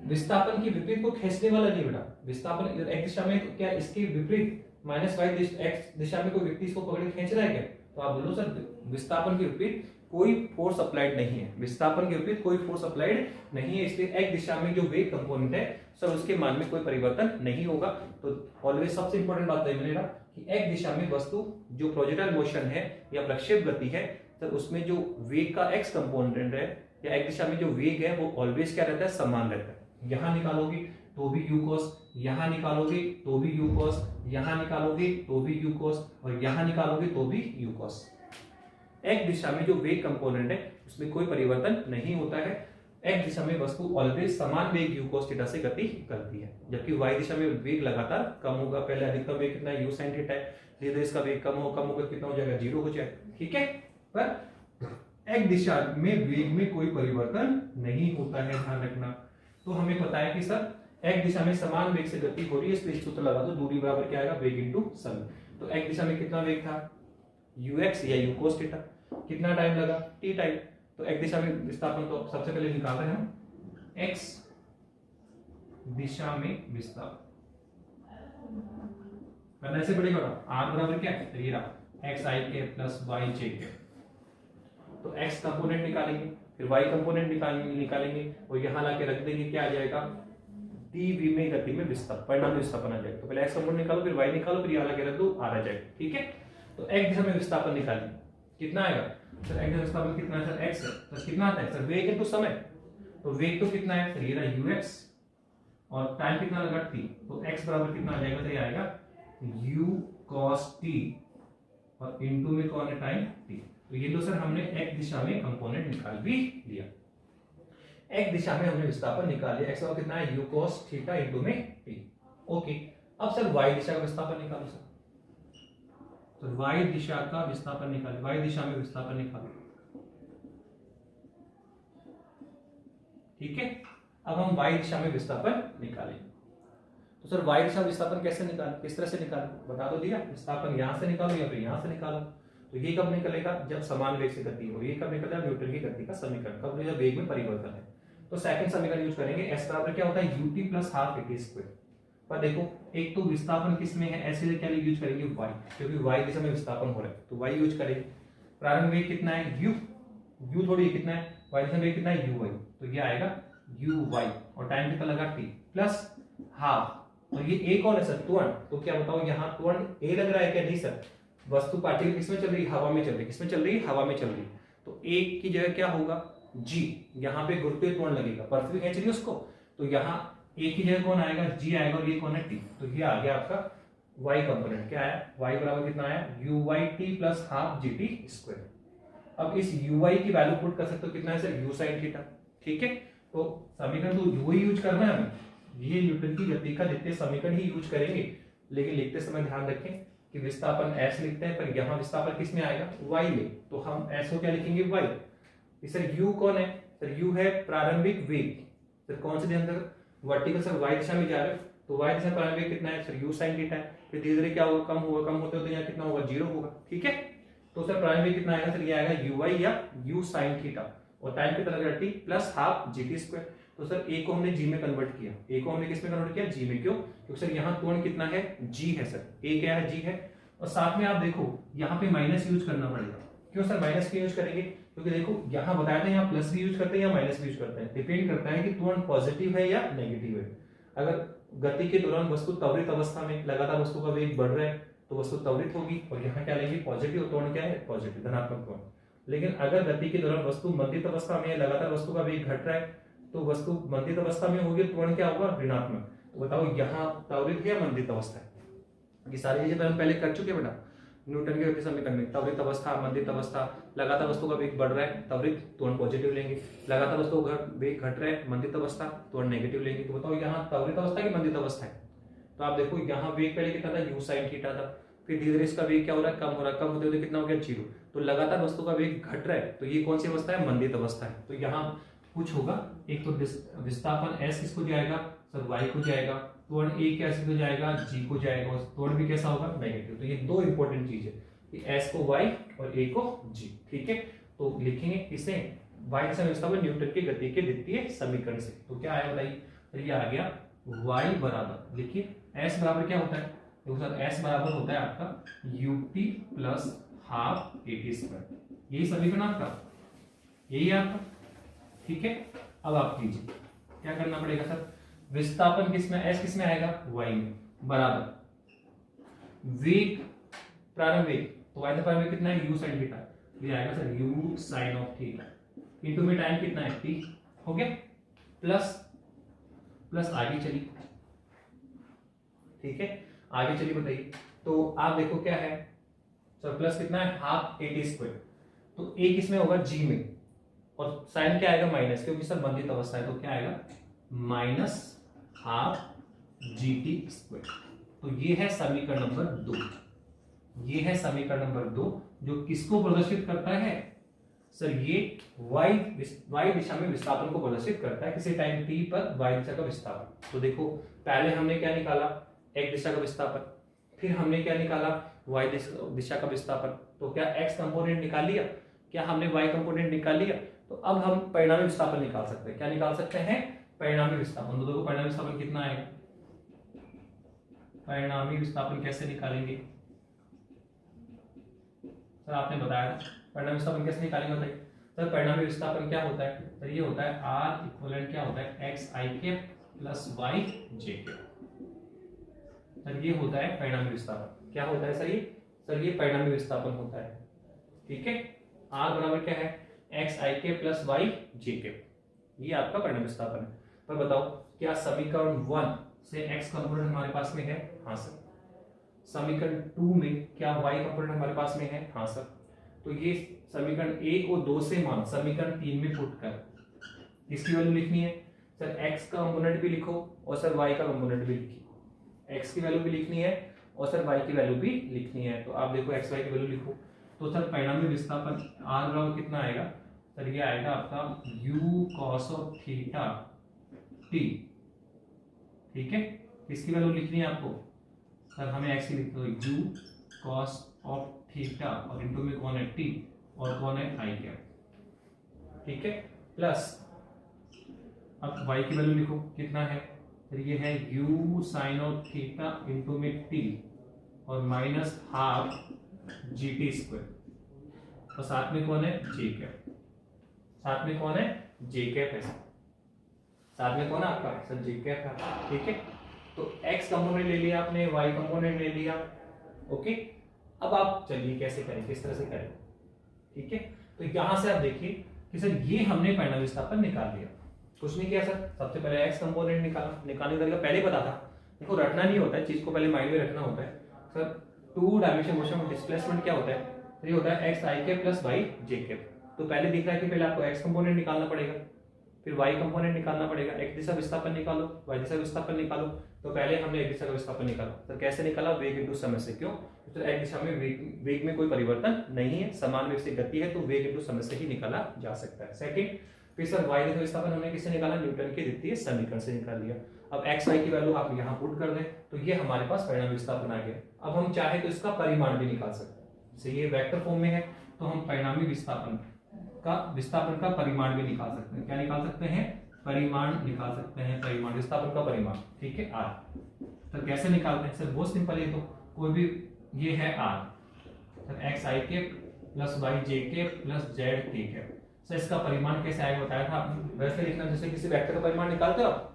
Speaker 1: विस्थापन की विपरीत को खींचने वाला नहीं बेटा। विस्थापन x दिशा में तो क्या इसके विपरीत माइनस y x दिशा में कोई व्यक्ति इसको पकड़ के खींच रहा है क्या? तो आप बोलो सर विस्थापन के विपरीत कोई फोर्स अप्लाइड नहीं है, विस्थापन के विपरीत कोई फोर्स अप्लाइड नहीं है। इसलिए x दिशा में जो वेग कंपोनेंट है सर उसके मान में कोई परिवर्तन नहीं होगा। तो ऑलवेज सबसे इंपॉर्टेंट बात है मेरा कि x दिशा में वस्तु जो प्रोजेक्टाइल मोशन है या प्रक्षेप गति है सर उसमें जो वेग का x कंपोनेंट है या x दिशा में जो वेग है वो ऑलवेज क्या रहता है, समान रहता है। यहाँ निकालोगे तो भी u cos, यहाँ निकालोगे तो भी u cos, यहाँ निकालोगे तो भी u cos, और यहाँ निकालोगे तो भी u cos। x दिशा में जो वेग कंपोनेंट है उसमें कोई परिवर्तन नहीं होता है। x दिशा में वस्तु ऑलवेज समान वेग u cos थीटा से गति करती है, जबकि y दिशा में वेग लगातार कम होगा। पहले अधिकतम वेग कितना है, u sin थीटा है, धीरे धीरे इसका वेग कम होकर कितना हो जाएगा, 0 हो जाएगा। ठीक है, पर x दिशा में वेग में कोई परिवर्तन नहीं होता है, ध्यान रखना। तो हमें पता है कि सर x दिशा में समान वेग से गति हो रही है, इसलिए सूत्र लगा दो, दूरी बराबर क्या आएगा, वेग इनटू समय। तो x दिशा में कितना वेग था, ux या u cos थीटा। कितना टाइम लगा, t टाइम। तो x दिशा में विस्थापन तो सबसे पहले निकाल रहे हैं हम, x दिशा में विस्थापन करना ऐसे पड़ेगा, r बराबर क्या है, ये रहा x i के प्लस y j के। तो x कंपोनेंट निकालेंगे, फिर y कंपोनेंट निकालेंगे और यहाँ लाके रख देंगे, क्या आ जाएगा, dv में गति में विस्थापन, परिणाम विस्थापन आ जाएगा। तो पहले x कंपोनेंट निकालो, फिर y निकालो, फिर यहाँ लाके रख दो, r आ जाएगा। ठीक है, तो x दिशा में विस्थापन निकालेंगे, कितना आएगा सर, x दिशा में विस्थापन कितना है सर, x है। तो कितना आता है सर, वेग इनटू समय। तो वेग तो कितना है सर, ये रहा ux, और टाइम कितना लगा t, तो x बराबर कितना आ जाएगा सर, ये आएगा u cos t, और इनटू में कौन है टाइम t। तो ये तो सर हमने x दिशा में कंपोनेंट निकाल भी लिया, x दिशा में हमने विस्थापन निकाल लिया। x बराबर कितना है u cos थीटा इनटू में t। ओके, अब सर y दिशा का विस्थापन निकालो सर, तो y दिशा का विस्थापन निकालो, y दिशा में विस्थापन निकालो, ठीक है। अब हम y दिशा में विस्थापन निकालें, तो सर y दिशा में विस्थापन कैसे निकालें, किस तरह से निकालें बता दो दिया, विस्थापन यहां से निकालो या फिर यहां से निकालो। तो ये कब निकलेगा, जब समान वेग से गति हो। ये कब निकलेगा, न्यूटन की गति का समीकरण, कब जब वेग में परिवर्तन है। तो सेकंड समीकरण यूज करेंगे, s बराबर क्या होता है ut plus half at square. पर देखो एक तो विस्थापन किसमें है, ऐसे लिए क्या यूज करेंगे y, क्योंकि y दिशा में विस्थापन हो रहा है तो y यूज करेंगे। प्रारंभ वेग कितना है u थोड़ी कितना है, y दिशा में वेग कितना है uy, तो ये आएगा uy, और टाइम कितना लगा t प्लस हाफ। तो ये a कौन है सर, त्वरण। तो क्या बताओ यहाँ त्वरण a लग रहा है क्या, नहीं सर, वस्तु पार्टिकल किसमें चल रही है, हवा में चल रही है, किसमें चल रही है, हवा में चल रही है। तो a की जगह क्या होगा g, यहाँ पे गुरुत्वीय त्वरण लगेगा, पृथ्वी खींच रही है उसको, तो यहाँ a की जगह कौन आएगा, g आएगा, और ये कौन है t। तो ये आ गया आपका y कंपोनेंट, क्या है y बराबर कितना आया uy t plus half gt square. अब इस uy की वैल्यू पुट कर सकते हो, कितना है सर u sin थीटा, ठीक है। तो समीकरण तो u ही यूज करना है हमें, ये न्यूटन की गति का जितने समीकरण ही यूज करेंगे, लेकिन लिखते समय ध्यान रखें कि विस्थापन s लिखते हैं, पर यहाँ विस्थापन किस में आएगा y में, तो हम s को क्या लिखेंगे y। सर u कौन है, सर u है प्रारंभिक वेग, सर कौन से ध्यान तक वर्टिकल सर y दिशा में जा रहे हो, तो y दिशा प्रारंभिक कितना है सर u sin थीटा है, फिर धीरे धीरे क्या होगा, कम होगा, कम होते होते यहाँ कितना होगा 0 होगा, ठीक है। तो सर प्रारंभिक कितना आएगा सर, ये आएगा uy या u sin थीटा, और टाइम कितना लगेगा t plus half gt square. तो सर a को हमने g में कन्वर्ट किया, a को हमने किस में कन्वर्ट किया, g में, क्यों, क्योंकि सर यहाँ त्वरण कितना है g है सर, a क्या है g है, और साथ में आप देखो यहाँ पे माइनस यूज करना पड़ेगा। क्यों सर माइनस क्यों यूज करेंगे, क्योंकि देखो यहाँ बताया था यहाँ प्लस भी यूज करते हैं या माइनस भी यूज करते हैं, डिपेंड करता है कि त्वरण पॉजिटिव है या नेगेटिव है। अगर गति के दौरान वस्तु त्वरित अवस्था में लगातार वस्तु का वेग बढ़ रहा है तो वस्तु त्वरित होगी, और यहाँ क्या लेंगे पॉजिटिव, त्वरण क्या है पॉजिटिव धनात्मक त्वरण। लेकिन अगर गति के दौरान वस्तु मंदित अवस्था में लगातार वस्तु का वेग घट रहा है तो वस्तु मंदित अवस्था में होगी, त्वरण क्या होगा ऋणात्मक। तो बताओ यहाँ त्वरित है या मंदित अवस्था है, ये सारी चीजें हम पहले कर चुके बेटा न्यूटन के गति समीकरण में। त्वरित अवस्था, मंदित अवस्था, लगातार वस्तु का वेग बढ़ रहा है त्वरित, त्वरण पॉजिटिव लेंगे, लगातार वस्तु का वेग घट रहा है मंदित अवस्था, त्वरण नेगेटिव लेंगे। तो बताओ यहाँ त्वरित अवस्था की मंदित अवस्था है, तो आप देखो यहाँ वेग पहले कितना था u sin थीटा था, फिर धीरे धीरे इसका वेग क्या हो रहा है कम हो रहा है, कम होते होते कितना हो गया 0। तो लगातार वस्तु का वेग घट रहा है, तो ये कौन सी अवस्था है, मंदित अवस्था है। तो यहाँ कुछ होगा, एक तो विस्थापन s किसको जाएगा सर y को जाएगा, त्वरण a कैसे को जाएगा g को जाएगा, और त्वरण भी कैसा होगा नेगेटिव। तो ये दो इंपॉर्टेंट चीज है कि s को y और a को g, ठीक है। तो लिखेंगे किसे, y दिशा में विस्थापन न्यूटन की गति के द्वितीय समीकरण से। तो क्या आया बताइए, तो ये आ गया y बराबर, लिखिए s बराबर क्या होता है, देखो सर s बराबर होता है आपका ut plus half at square, यही समीकरण आपका, यही है आपका, ठीक है। अब आप कीजिए क्या करना पड़ेगा सर, विस्थापन किसमें, s किसमें आएगा y में, बराबर वेग प्रारंभ वेग, तो y का प्रारंभ वेग कितना है u sin थीटा, ये आएगा sir u sin of theta into में टाइम कितना है t, हो गया, प्लस प्लस आगे चलिए, ठीक है आगे चलिए बताइए। तो आप देखो क्या है सर, प्लस कितना है हाफ at स्क्वायर, तो a किसमें होगा g में, और साइन क्या आएगा माइनस, क्योंकि सर मंदित अवस्था है, तो क्या आएगा माइनस हाफ gt स्क्वायर। तो ये है समीकरण नंबर 2, ये है समीकरण नंबर 2 जो किसको प्रदर्शित करता है सर, ये y दिशा में विस्थापन को प्रदर्शित करता है, किसी टाइम t पर y दिशा का विस्थापन। तो देखो पहले हमने क्या निकाला x दिशा का विस्थापन, फिर हमने क्या निकाला y दिशा का विस्थापन। तो क्या x कंपोनेंट निकाल लिया, क्या हमने y कंपोनेंट निकाल लिया, तो अब हम परिणामी विस्थापन निकाल सकते हैं। क्या निकाल सकते हैं, परिणामी विस्थापन। तो देखो परिणामी विस्थापन कितना आएगा, परिणामी विस्थापन कैसे निकालेंगे सर, आपने बताया परिणामी विस्थापन कैसे निकालेंगे बताइए सर। परिणामी विस्थापन क्या होता है सर, ये होता है r इक्विवेलेंट क्या होता है x i के प्लस y j के, सर ये होता है परिणामी विस्थापन। क्या होता है सर ये परिणामी विस्थापन होता है, ठीक है। r बराबर क्या है x i के प्लस y j के। ये आपका परिणाम विस्थापन है। पर बताओ क्या समीकरण 1 से x कंपोनेंट हमारे पास में है? हाँ सर। समीकरण 2 में क्या y कंपोनेंट हमारे पास में है? हाँ सर। तो ये समीकरण 1 और 2 से मान समीकरण 3 में पुट कर किसकी वैल्यू लिखनी है? सर x का कंपोनेंट भी लिखो और सर y का कंपोनेंट भी लिखिए। x की वैल्यू भी लिखनी है और सर y की वैल्यू भी लिखनी है। तो आप देखो x y की वैल्यू लिखो। तो सर परिणामी विस्थापन r बराबर कितना आएगा? सर ये आएगा आपका u cos of theta t। ठीक है, किसकी वैल्यू लिखनी है आपको? सर हमें x की लिख दो, u cos ऑफ थीटा और इनटू में कौन है? t और कौन है? i cap. ठीक है, प्लस अब y की वैल्यू लिखो कितना है? फिर ये है u sine of theta into में t और माइनस हाफ gt स्क्वायर और साथ में कौन है? j cap. साथ में कौन है? j कैप है। साथ में कौन है आपका? सर j कैप है। ठीक है, तो x कंपोनेंट ले लिया आपने, y कंपोनेंट ले लिया। ओके, अब आप चलिए कैसे करें, किस तरह से करें। ठीक है, तो यहां से आप देखिए कि सर ये हमने परिणाम विस्थापन निकाल लिया। कुछ नहीं किया सर, सबसे पहले x कंपोनेंट निकालने का तरीका पहले पता था। देखो रटना नहीं होता है, चीज को पहले माइंड में रखना होता है। सर 2 डायमेंशन मोशन में डिस्प्लेसमेंट क्या होता है? ये होता है x i के प्लस y j के। तो पहले दिख रहा है कि पहले आपको x कंपोनेंट निकालना पड़ेगा, फिर y कंपोनेंट निकालना पड़ेगा। x दिशा विस्थापन निकालो, y दिशा विस्थापन निकालो। तो पहले हमने x दिशा का विस्थापन निकाला। तो कैसे निकाला? वेग इनटू समय से। क्यों? तो x दिशा में वेग में कोई परिवर्तन नहीं है, समान वेग से गति है, तो वेग इनटू समय से ही निकाला जा सकता है। सेकंड, फिर सर y दिशा विस्थापन हमने किससे निकाला? न्यूटन के द्वितीय समीकरण से निकाल लिया। अब x y की वैल्यू आप यहाँ पुट कर दें तो ये हमारे पास परिणाम विस्थापन आ गया। अब हम चाहे तो इसका परिमाण भी निकाल सकते हैं। जैसे ये वेक्टर फॉर्म में है तो हम परिणामी विस्थापन का परिमाण भी निकाल सकते हैं। क्या निकाल सकते हैं? परिमाण निकाल सकते हैं, परिमाण विस्थापन का परिमाण। ठीक है, r। तो कैसे निकालते हैं? सर बहुत सिंपल है, तो कोई भी ये है r, तो x i के प्लस y j के प्लस z k के। सर इसका परिमाण कैसे आएगा बताया था आपने, वैसे लिखना जैसे किसी वेक्टर का परिमाण निकालते हो आप।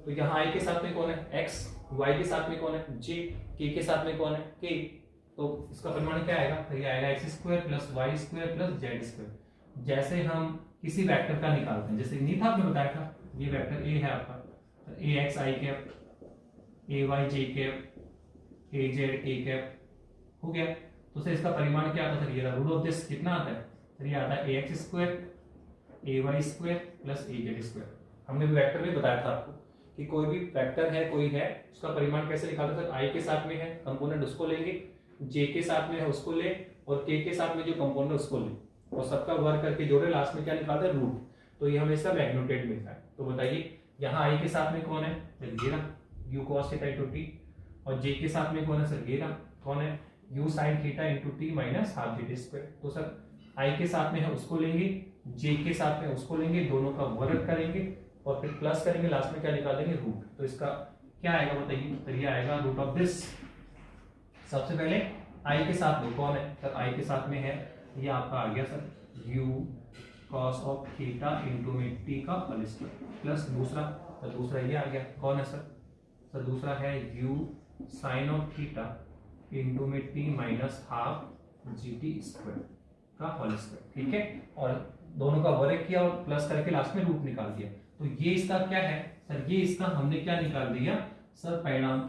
Speaker 1: तो यहाँ i के साथ में कौन है? x, y के साथ में कौन है? j, k के साथ में कौन है? k। तो इसका परिमाण क्या आएगा? तो ये आएगा x square plus y square plus z square. जैसे हम किसी वेक्टर का निकालते हैं, जैसे नहीं था आपने बताया था, ये वेक्टर a है आपका, तो ax i cap, ay j cap, az k cap हो गया। तो सर इसका परिमाण क्या आता है? ये रूट ऑफ दिस कितना आता है? सर ये आता है ax square, ay square plus az square. हमने भी वेक्टर में बताया था आपको कि कोई भी वेक्टर है, कोई है, उसका परिमाण कैसे निकालते हैं? i के साथ में है कंपोनेंट उसको लेंगे, j के साथ में है उसको ले, और k के साथ में जो कंपोनेंट उसको ले, और सबका वर्ग करके जोड़े, लास्ट में क्या निकालते हैं? रूट। तो ये हमेशा मैग्नीट्यूड मिलता है। तो बताइए यहाँ i के साथ में कौन है? ये रहा u cos theta into t, और j के साथ में कौन है? सर ये रहा कौन है? u sin theta into t minus half gt square. तो सर i के साथ में है उसको लेंगे, j के साथ में उसको लेंगे, दोनों का वर्ग करेंगे और फिर प्लस करेंगे, लास्ट में क्या निकालेंगे? रूट। तो इसका क्या आएगा बताइए? तो ये आएगा रूट ऑफ दिस। सबसे पहले i के साथ में कौन है? सर i के साथ में है, ये आपका आ गया sir u cos of theta into में t का होल स्क्वायर प्लस दूसरा, तो दूसरा ये आ गया कौन है सर? सर दूसरा है u sin of theta into में t minus half gt square का होल स्क्वायर। ठीक है, और दोनों का वर्ग किया और प्लस करके लास्ट में रूट निकाल दिया। तो ये इसका क्या है सर? ये इसका हमने क्या निकाल दिया सर?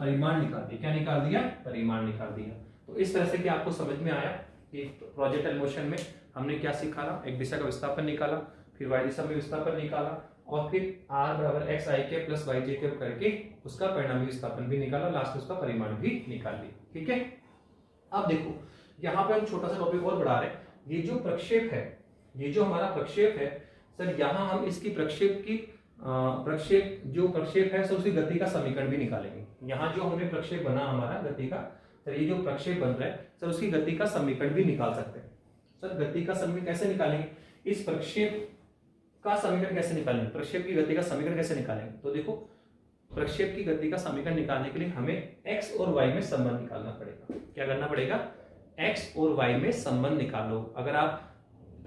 Speaker 1: परिमाण निकाल दिया। क्या निकाल दिया? परिमाण निकाल दिया। तो इस तरह से कि आपको समझ में आया कि प्रोजेक्टाइल मोशन में हमने क्या सीखा था? एक दिशा का विस्थापन निकाला, फिर y दिशा में विस्थापन निकाला, और फिर r बराबर x i के प्लस y j के करके उसका परिणामी विस्थापन भी निकाला, लास्ट में उसका परिमाण भी निकाल लिया। ठीक है, अब देखो यहाँ पे हम छोटा सा टॉपिक और बढ़ा रहे हैं। ये जो प्रक्षेप है, ये जो हमारा प्रक्षेप है सर, यहाँ हम इसकी प्रक्षेप है सर, उसकी गति का समीकरण भी निकालेंगे। यहाँ जो हमने प्रक्षेप बना हमारा गति का, सर ये जो प्रक्षेप बन रहा है सर, उसकी गति का समीकरण भी निकाल सकते हैं। सर गति का समीकरण कैसे निकालेंगे? इस प्रक्षेप का समीकरण कैसे निकालेंगे? प्रक्षेप की गति का समीकरण कैसे निकालेंगे? तो देखो प्रक्षेप की गति का समीकरण निकालने के लिए हमें x और y में संबंध निकालना पड़ेगा। क्या करना पड़ेगा? x और y में संबंध निकालो। अगर आप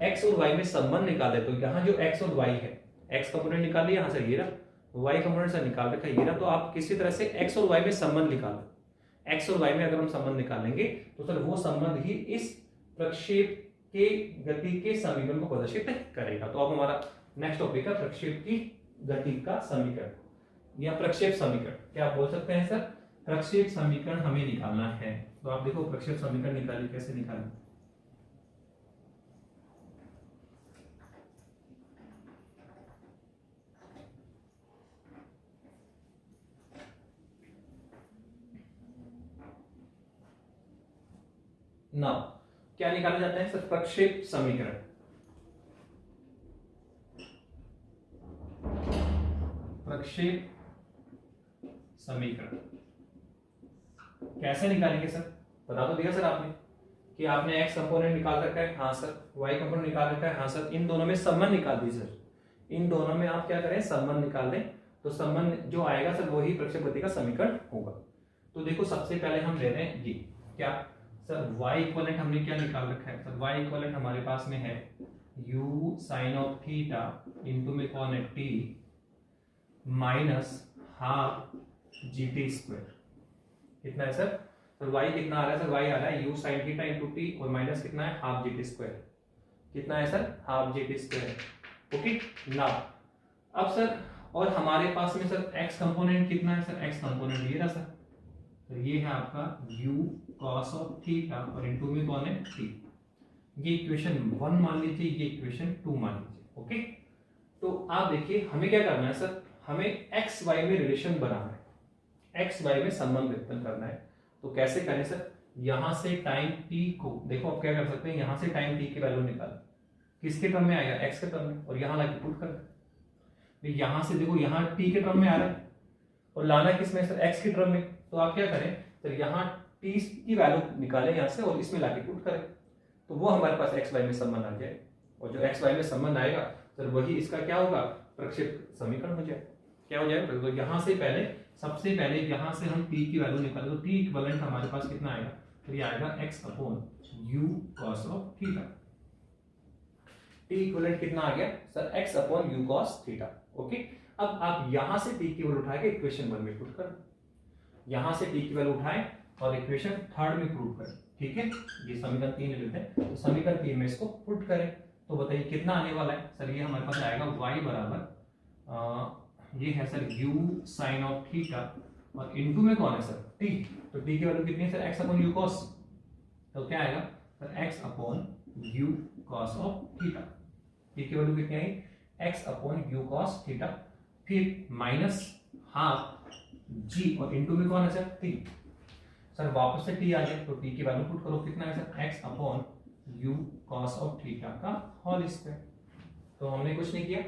Speaker 1: x और y में संबंध निकाले तो यहाँ जो x और y है, x कंपोनेंट निकाल लिया यहाँ से, ये रहा, y कंपोनेंट से निकाल रखा ये रहा। तो आप किसी तरह से x और y में संबंध निकालो। x और y में अगर हम संबंध निकालेंगे तो सर वो संबंध ही इस प्रक्षेप के गति के समीकरण को प्रदर्शित करेगा। तो अब हमारा नेक्स्ट टॉपिक है प्रक्षेप की गति का समीकरण या प्रक्षेप समीकरण। क्या आप बोल सकते हैं सर? प्रक्षेप समीकरण हमें निकालना है। तो आप देखो प्रक्षेप समीकरण निकालिए, कैसे निकालें। ना क्या निकाले जाते हैं सर? प्रक्षेप समीकरण। प्रक्षेप समीकरण कैसे निकालेंगे सर? बता तो दिया सर आपने कि आपने एक्स कंपोनेंट निकाल रखा है, हाँ सर। वाई कंपोनेंट निकाल रखा है, हाँ सर। इन दोनों में संबंध निकाल दीजिए सर। इन दोनों में आप क्या करें? संबंध निकाल दें। तो संबंध जो आएगा सर वही प्रक्षेप गति का समीकरण होगा। तो देखो सबसे पहले हम ले रहे हैं ये क्या सर, y इक्विवेलेंट हमने क्या निकाल रखा है सर? y इक्विवेलेंट हमारे पास में है u sin of theta into में कौन है t minus half gt square. कितना है सर? तो y कितना आ रहा है सर? y आ रहा है u sin theta into t और माइनस कितना है? Half gt square. कितना है sir? Half gt square. Okay ना अब सर, और हमारे पास में सर x कंपोनेंट कितना है सर? x कंपोनेंट ये रहा सर, तो ये है आपका u cos ऑफ थीटा और इनटू में कौन है? t। ये इक्वेशन 1 मान लीजिए, ये इक्वेशन 2 मान लीजिए। ओके तो आप देखिए हमें क्या करना है सर? हमें x y में रिलेशन बनाना है, x y में संबंध व्यक्त करना है। तो कैसे करें सर? यहां से टाइम t को देखो, आप क्या कर सकते हैं, यहां से टाइम t की वैल्यू निकाल, किसके टर्म में आएगा? x के टर्म में, और यहां लाके पुट कर। यहां से देखो यहां t के टर्म में आ रहा है और लाना किसमें सर? x के टर्म में। तो आप क्या करें सर? यहाँ t की वैल्यू निकालें यहाँ से और इसमें लाके पुट करें, तो वो हमारे पास x y में संबंध आ जाए। और जो x y में संबंध आएगा सर वही इसका क्या होगा? प्रक्षेप समीकरण हो जाए। क्या हो जाएगा? तो यहाँ से पहले सबसे पहले यहाँ से हम t की वैल्यू निकालें, तो t इक्विवेलेंट हमारे पास कितना आएगा? तो ये आएगा x upon u cos of theta. t equivalent कितना आ गया sir? x upon u cos theta. Okay अब आप यहाँ से t की वैल्यू उठा के इक्वेशन 1 में पुट कर, यहां से t की वैल्यू उठाएं और इक्वेशन 3 में प्रूव करें। ठीक है, ये समीकरण 3 ले लेते हैं। तो समीकरण 3 में इसको पुट करें तो बताइए कितना आने वाला है सर? ये हमारे पास आएगा y बराबर ये है sir u sin of theta और इनटू में कौन है सर? t। तो t की वैल्यू कितनी है sir? x upon u cos। तो क्या आएगा sir? x upon u cos of theta. t की वैल्यू कितनी आई? x upon u cos theta, फिर माइनस हाफ g और इनटू में कौन है सर? t। सर वापस से t आ गया, तो t की वैल्यू पुट करो, कितना है sir? x upon u cos of theta का होल स्क्वायर। तो हमने कुछ नहीं किया,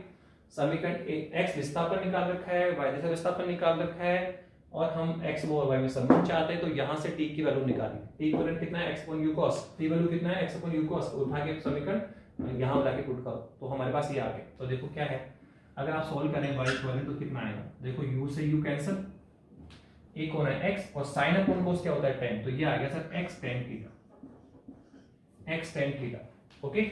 Speaker 1: समीकरण x विस्थापन निकाल रखा है, y दिशा विस्थापन निकाल रखा है और हम x और y में संबंध चाहते हैं। तो यहां से t की वैल्यू निकाली। t इक्विवेलेंट कितना है? x upon u cos। t value कितना है? x upon u cos। उठा के समीकरण यहां लाके पुट करो, तो हमारे पास ये आ गया। तो देखो क्या है, अगर आप सॉल्व करें y इक्विवेलेंट तो कितना आएगा? देखो u से u कैंसिल, एक हो रहा है x और sin अपॉन cos क्या होता है? tan। तो ये आ गया sir x tan theta, x tan theta. Okay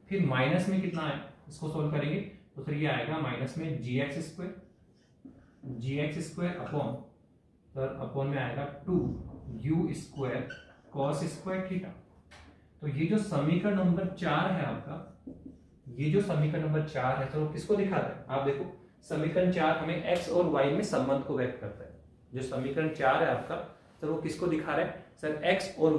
Speaker 1: फिर माइनस में कितना है? इसको सॉल्व करेंगे तो सर ये आएगा माइनस में gx square upon sir upon में आएगा 2u square cos square theta. तो ये जो समीकरण नंबर 4 है आपका, ये जो समीकरण नंबर 4 है सर वो किसको दिखाता है? आप देखो समीकरण 4 हमें x और y में संबंध को व्यक्त करता है। जो समीकरण 4 है आपका सर वो किसको दिखा रहा है सर? x और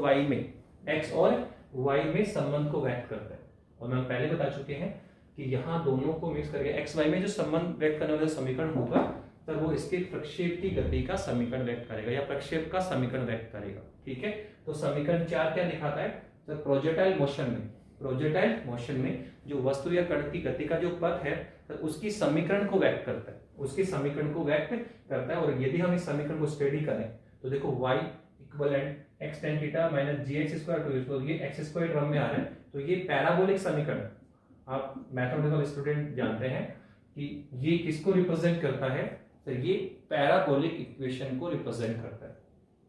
Speaker 1: y में संबंध को व्यक्त करता है। और हम पहले बता चुके हैं कि यहाँ दोनों को मिक्स करके x y में जो संबंध व्यक्त करने वाला समीकरण होगा सर वो इसके प्रक्षेप की गति का समीकरण व्यक्त करेगा या प्रक्षेप का समीकरण व्यक्त करेगा। ठीक है, तो समीकरण 4 क्या दिखाता है सर? प्रोजेक्टाइल मोशन में जो वस्तु या कण की गति का जो पथ है सर उसकी समीकरण को व्यक्त करता है, उसके समीकरण को व्यक्त करता है। और यदि हम इस समीकरण को स्टडी करें तो देखो y equivalent x tan theta minus gx square, तो ये x स्क्वायर टर्म में आ रहा है, तो ये पैराबोलिक समीकरण। आप मैथमेटिकल स्टूडेंट जानते हैं कि ये किसको रिप्रेजेंट करता है सर? ये पैराबोलिक इक्वेशन को रिप्रेजेंट करता है।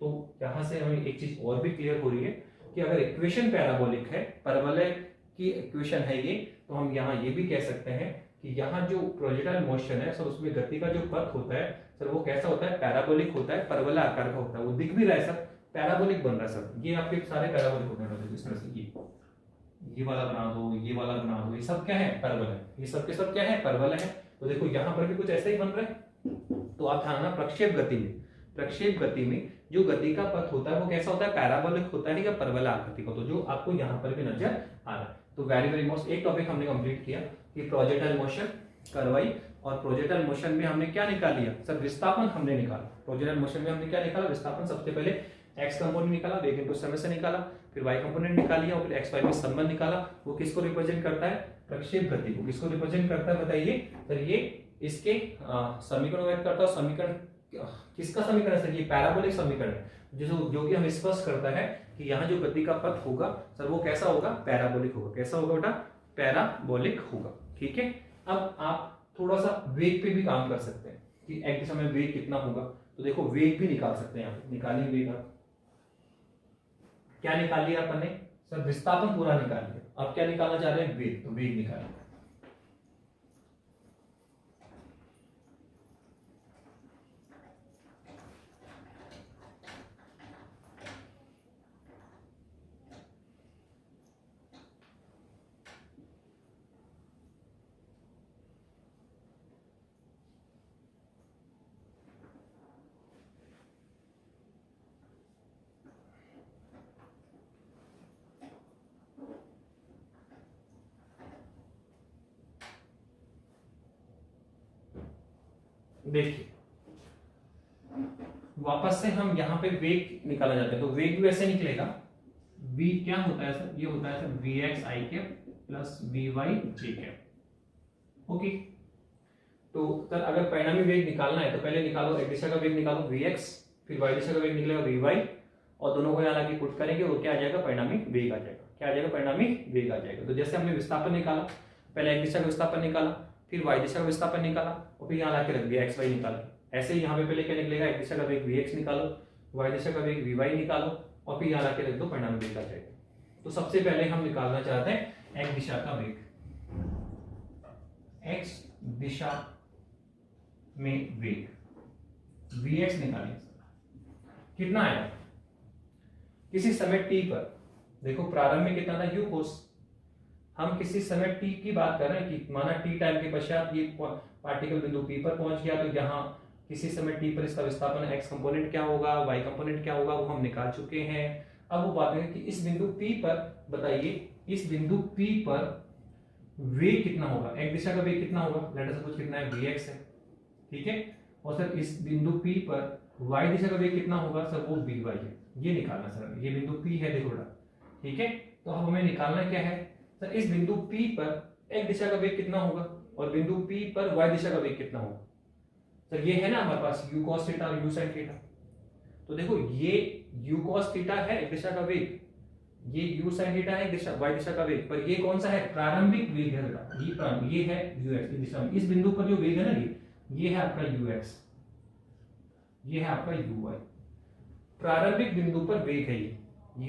Speaker 1: तो यहां से हमें एक चीज और भी क्लियर हो रही है कि अगर इक्वेशन पैराबोलिक है, परवलय की इक्वेशन है ये, तो हम यहाँ ये भी कह सकते हैं कि यहाँ जो प्रोजेक्टाइल मोशन है सर उसमें गति का जो पथ होता है सर वो कैसा होता है? पैराबोलिक होता है, परवलय आकार का होता है। वो दिख भी रहा है सर, पैराबोलिक बन रहा है सर। ये आपके सारे पैराबोलिक होने वाले इस तरह से। ये वाला बना दो, ये वाला बना दो, ये सब क्या है? परवल है। ये सब के सब क्या है? परवल है। तो देखो यहाँ पर भी कुछ ऐसा ही बन रहा है। तो आप ध्यान रखना, प्रक्षेप गति में जो गति का पथ होता है वो कैसा होता है? पैराबोलिक होता है या परवलयाकृति का। तो जो आपको यहाँ पर भी नजर आ रहा है। तो वेरी वेरी मोस्ट एक टॉपिक हमने कंप्लीट किया कि प्रोजेक्टाइल मोशन, करवाई, और प्रोजेक्टाइल मोशन में हमने क्या निकाल लिया सर? विस्थापन हमने निकाला। प्रोजेक्टाइल मोशन में हमने क्या निकाला? विस्थापन। सबसे पहले एक्स कंपोनेंट निकाला, वेग इनटू समय से निकाला, फिर वाई कंपोनेंट निकाल लिया, और फिर एक्स वाई में संबंध निकाला। वो किसको रिप्रेजेंट करता है? प्रक्षेप गति को। किसको रिप्रेजेंट करता है बताइए सर? ये इसके समीकरण व्यक्त करता है। समीकरण किसका समीकरण है सर? ये पैराबोलिक समीकरण है, जो कि हमें स्पष्ट करता है कि यहाँ जो गति का पथ होगा सर वो कैसा होगा? पैराबोलिक होगा। कैसा होगा बेटा? पैराबोलिक होगा। ठीक है। अब आप थोड़ा सा वेग पे भी काम कर सकते हैं कि एक दिशा में वेग कितना होगा। तो देखो वेग भी निकाल सकते हैं। यहाँ पे निकालिए वेग। आप क्या निकाल लिया अपन ने सर? विस्थापन पूरा निकाल लिया। अब क्या निकालना चाह रहे हैं? वेग। तो वेग निकालिए। देखिए वापस से हम यहाँ पे वेग निकाला जाता है। तो वेग भी वैसे निकलेगा। v क्या होता है सर? ये होता है sir vx i cap plus vy j cap. Okay. तो सर अगर परिणामी वेग निकालना है तो पहले निकालो एक दिशा का वेग निकालो vx, फिर y दिशा का वेग निकलेगा vy, और दोनों को यहाँ लाके पुट करेंगे और क्या आ जाएगा? परिणामी वेग आ जाएगा। क्या आ जाएगा? परिणामी वेग आ जाएगा। तो जैसे हमने विस्थापन निकाला, पहले एक दिशा का विस्थापन निकाला, फिर y दिशा का विस्थापन निकाला, और फिर यहाँ लाके रख दिया xy निकाला। ऐसे ही यहाँ पे पहले क्या निकलेगा? एक दिशा का वेग vx निकालो, y दिशा का वेग vy निकालो, और फिर यहाँ लाके रख दो, परिणामी वेग आ जाएगा। तो सबसे पहले हम निकालना चाहते हैं x दिशा का वेग। x दिशा में वेग vx निकालिए। कितना आया? किसी समय t पर, देखो प्रारंभ में कितना था? u कोस। हम किसी समय t की बात कर रहे हैं कि माना t टाइम के पश्चात ये पार्टिकल बिंदु p पर पहुंच गया, तो यहाँ किसी समय t पर इसका विस्थापन x कंपोनेंट क्या होगा, y कंपोनेंट क्या होगा, वो हम निकाल चुके हैं। अब वो बात है कि इस बिंदु p पर बताइए, इस बिंदु p पर वेग कितना होगा? एक दिशा का वेग कितना होगा? लेट अस सपोज कितना है? vx है। ठीक है। और सर इस बिंदु p पर y दिशा का वेग कितना होगा? सर वो vy है। ये निकालना सर, ये बिंदु p है देखो। ठीक है। तो अब हमें निकालना क्या है सर? इस बिंदु P पर एक दिशा का वेग कितना होगा और बिंदु P पर y दिशा का वेग कितना होगा? सर ये है ना हमारे पास u cos थीटा और u sin थीटा। तो देखो ये u cos थीटा है एक दिशा का वेग, ये u sin थीटा है दिशा y दिशा का वेग, पर ये कौन सा है? प्रारंभिक वेग है बेटा। ये है ux की दिशा में। इस बिंदु पर जो वेग है ना, ये है आपका ux, ये है आपका uy। प्रारंभिक बिंदु पर वेग है ये।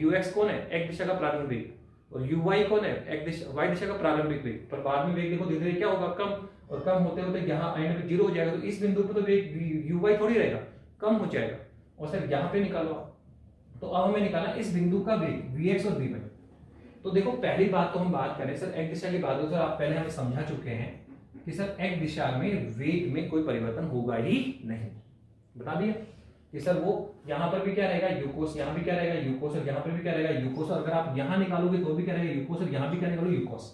Speaker 1: ux कौन है? एक दिशा का प्रारंभिक वेग, और uy कौन है? एक दिशा y दिशा का प्रारंभिक वेग। पर बाद में वेग देखो धीरे धीरे क्या होगा? कम, और कम होते होते यहाँ एंड में 0 हो जाएगा। तो इस बिंदु पर तो वेग uy थोड़ी रहेगा, कम हो जाएगा। और सर यहाँ पे निकालो आप। तो अब हमें निकालना इस बिंदु का वेग vx और vy। तो देखो पहली बात तो हम बात करें सर एक दिशा की बात हो, सर आप पहले हमें समझा चुके हैं कि सर एक दिशा में वेग में कोई परिवर्तन होगा ही नहीं। बता दिया कि सर वो यहाँ पर भी क्या रहेगा? u cos, यहाँ भी क्या रहेगा? u cos, और यहाँ पर भी क्या रहेगा? u cos। अगर आप यहाँ निकालोगे तो भी क्या रहेगा? u cos, और यहाँ भी क्या निकालोगे? u cos।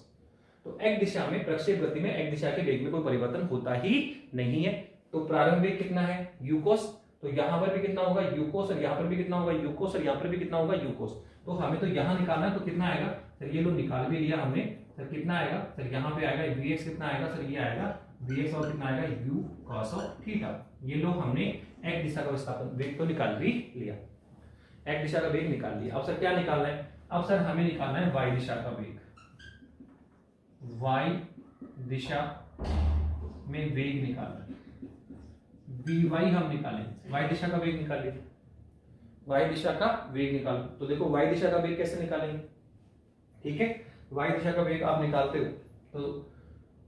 Speaker 1: तो एक दिशा में प्रक्षेप गति में एक दिशा के वेग में कोई परिवर्तन होता ही नहीं है। तो प्रारंभ वेग कितना है? u cos। तो यहाँ पर भी कितना होगा? u cos, और यहाँ पर भी कितना होगा? u cos, और यहाँ पर भी कितना होगा? u cos। तो हमें तो यहाँ निकालना है, तो कितना आएगा सर? ये लो निकाल भी लिया हमने। सर कितना आएगा सर? यहाँ पे आएगा vx कितना आएगा सर? ये आएगा vx, और कितना आएगा? u cos of theta. ये लो हमने एक दिशा का विस्थापन वेग तो निकाल भी लिया, एक दिशा का वेग निकाल लिया। अब सर क्या निकालना है? अब सर हमें निकालना है y दिशा का वेग। y दिशा में वेग निकालना है, vy हम निकालें। y दिशा का वेग निकालिए, y दिशा का वेग निकालो। तो देखो y दिशा का वेग कैसे निकालेंगे? ठीक है, y दिशा का वेग आप निकालते हो तो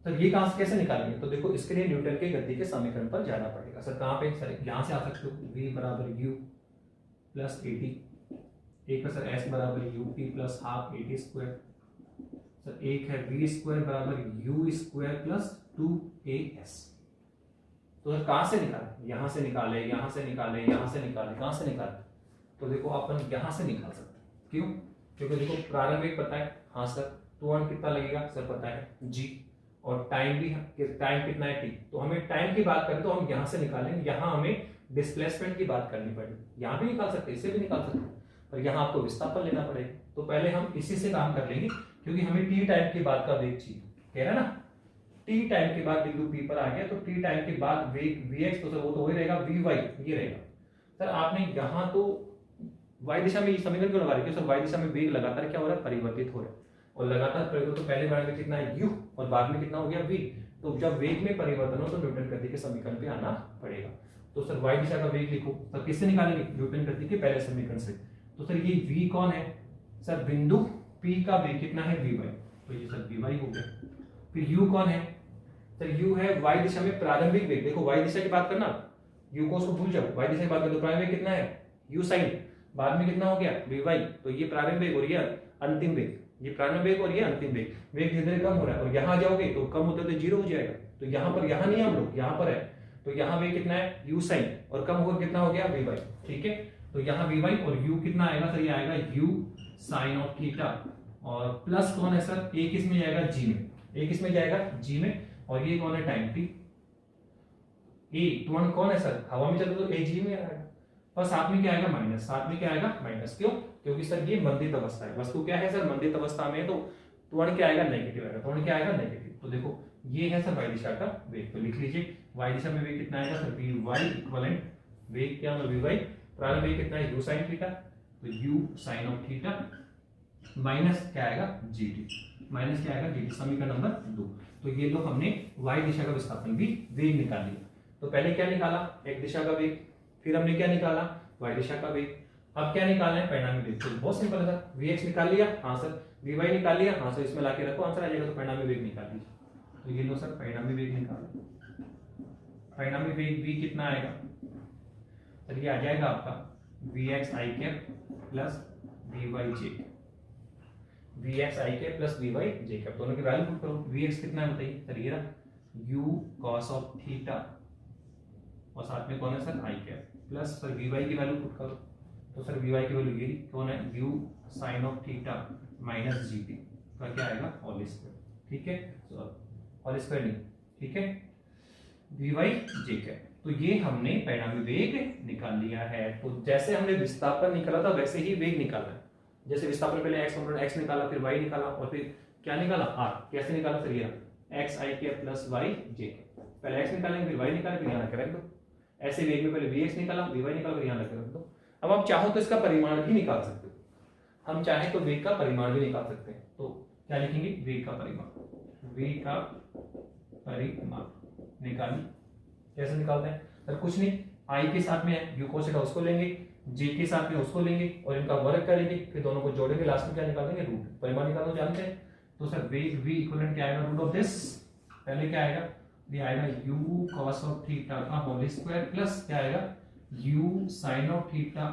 Speaker 1: सर ये कहां से कैसे निकालेंगे? तो देखो इसके लिए न्यूटन के गति के समीकरण पर जाना पड़ेगा। सर कहां पे? सर यहां से आ सकते हो, v बराबर u प्लस 80, एक सर s बराबर u p plus half 80 square sir एक है वी स्क्वायर बराबर यू स्क्वायर प्लस 2as। तो सर कहां से निकाले, यहां से निकाले, यहां से निकाले, यहां से निकाले, कहां से निकाले, तो देखो अपन यहां से निकाल सकते हैं। क्यों? क्योंकि देखो प्रारंभिक पता है, हाँ सर, तो 1 कितना लगेगा सर पता है g, और टाइम भी, टाइम कितना है t, तो हमें टाइम की बात करें तो हम यहां से निकालेंगे, यहां हमें डिस्प्लेसमेंट की बात करनी पड़ेगी। यहां भी निकाल सकते हैं, इससे भी निकाल सकते हैं, पर यहां आपको विस्थापन लेना पड़ेगा। तो पहले हम इसी से काम कर लेंगे, क्योंकि हमें t टाइम के बाद का वेग चाहिए, कह रहा है ना, t टाइम के बाद बिंदु p पर आ गया, तो t टाइम के बाद वेग vx, तो सर वो तो वही रहेगा vy, ये रहेगा। सर आपने यहां तो y दिशा में ये समीकरण क्यों लगा रहे हैं? सर y दिशा में वेग लगातार क्या हो रहा है, परिवर्तित हो रहा है, और लगातार परिवर्तन तो पहले बार में कितना है u, और बाद में कितना हो गया v। तो जब वेग में परिवर्तन हो तो न्यूटन गति के समीकरण पे आना पड़ेगा। तो सर y दिशा का वेग लिखो, सर किससे निकालेंगे, न्यूटन गति के पहले समीकरण से। तो सर ये v कौन है, सर बिंदु p का वेग कितना है vy, तो ये सर vy हो गया। फिर u कौन है, सर u है y दिशा में प्रारंभिक वेग। देखो y दिशा की बात करना, u को उसको भूल जाओ, y दिशा की बात करो तो प्रारंभिक वेग कितना है u sin, बाद में कितना हो गया vy, तो ये प्रारंभिक वेग और ये अंतिम वेग, ये प्रारंभिक वेग और ये अंतिम वेग, वेग धीरे धीरे कम हो रहा है, और यहाँ जाओगे तो कम होते तो जीरो हो जाएगा। तो यहाँ पर, यहाँ नहीं हम लोग, यहाँ पर है, तो यहाँ वेग कितना है u sin, और कम होकर कितना हो गया vy, ठीक है। तो यहाँ vy और u कितना आएगा सर, ये आएगा u sin ऑफ थीटा, और प्लस कौन है सर, एक इसमें जाएगा g में, एक इसमें जाएगा g में, और ये कौन है टाइम t, ए टू कौन है सर, हवा में चलता तो ए जी में आएगा, और साथ में क्या आएगा माइनस, साथ में क्या आएगा माइनस, क्यों, क्योंकि सर ये मंदित अवस्था है, वस्तु क्या है सर मंदित अवस्था में, तो त्वरण क्या आएगा नेगेटिव आएगा, त्वरण क्या आएगा नेगेटिव। तो देखो ये है सर y दिशा का वेग, तो लिख लीजिए y दिशा में वेग कितना आएगा सर vy इक्विवेलेंट वेग क्या है vy, प्रारंभिक वेग कितना है u sin थीटा, तो u sin of theta minus क्या आएगा gt, माइनस क्या आएगा gt, समीकरण नंबर 2। तो ये लो हमने y दिशा का विस्थापन भी वेग निकाल लिया। तो पहले क्या निकाला, एक दिशा का वेग, फिर हमने क्या निकाला y दिशा का वेग, अब क्या निकालना है परिणामी वेग। तो बहुत सिंपल है सर, vx निकाल लिया, हाँ सर, vy निकाल लिया, हाँ सर, इसमें लाके रखो आंसर आ जाएगा। तो परिणामी वेग निकाल लीजिए, तो ये लो सर परिणामी वेग निकालो, परिणामी वेग v कितना आएगा सर, ये आ जाएगा आपका vx i cap plus vy j, vx i cap plus vy j cap, दोनों की वैल्यू पुट करो। vx कितना है बताइए सर, ये रहा u cos ऑफ थीटा, और साथ में कौन है sir i cap, plus sir vy की वैल्यू पुट करो, तो सर vy की वैल्यू ये कौन है u sin of theta minus gt का क्या आएगा होल स्क्वायर, ठीक है, होल स्क्वायर नहीं, ठीक है, vy j कैप। तो ये हमने परिणामी वेग निकाल लिया है। तो जैसे हमने विस्थापन निकाला था वैसे ही वेग निकालना है, जैसे विस्थापन पहले x निकाला, फिर y निकाला, और फिर क्या निकाला r, कैसे निकाला सर, ये x i cap plus y j, पहले x निकालेंगे फिर y निकालेंगे, फिर यहाँ रख रख दो, ऐसे वेग में पहले vx निकाला, vy निकाला, फिर यहाँ रख दो। अब आप चाहो तो इसका परिमाण भी निकाल सकते हो, हम चाहे तो वेग का परिमाण भी निकाल सकते हैं। तो क्या लिखेंगे, वेग का परिमाण, वेग का परिमाण निकालिए। कैसे निकालते हैं सर, कुछ नहीं, i के साथ में है u cos थीटा उसको लेंगे, j के साथ में उसको लेंगे, और इनका वर्ग करेंगे, फिर दोनों को जोड़ेंगे, लास्ट में क्या निकाल देंगे रूट, परिमाण निकालना जानते हैं। तो सर वेग v इक्विवेलेंट क्या आएगा, रूट ऑफ दिस, पहले क्या आएगा, ये आएगा u cos ऑफ थीटा का होल स्क्वायर प्लस क्या आएगा u sin of theta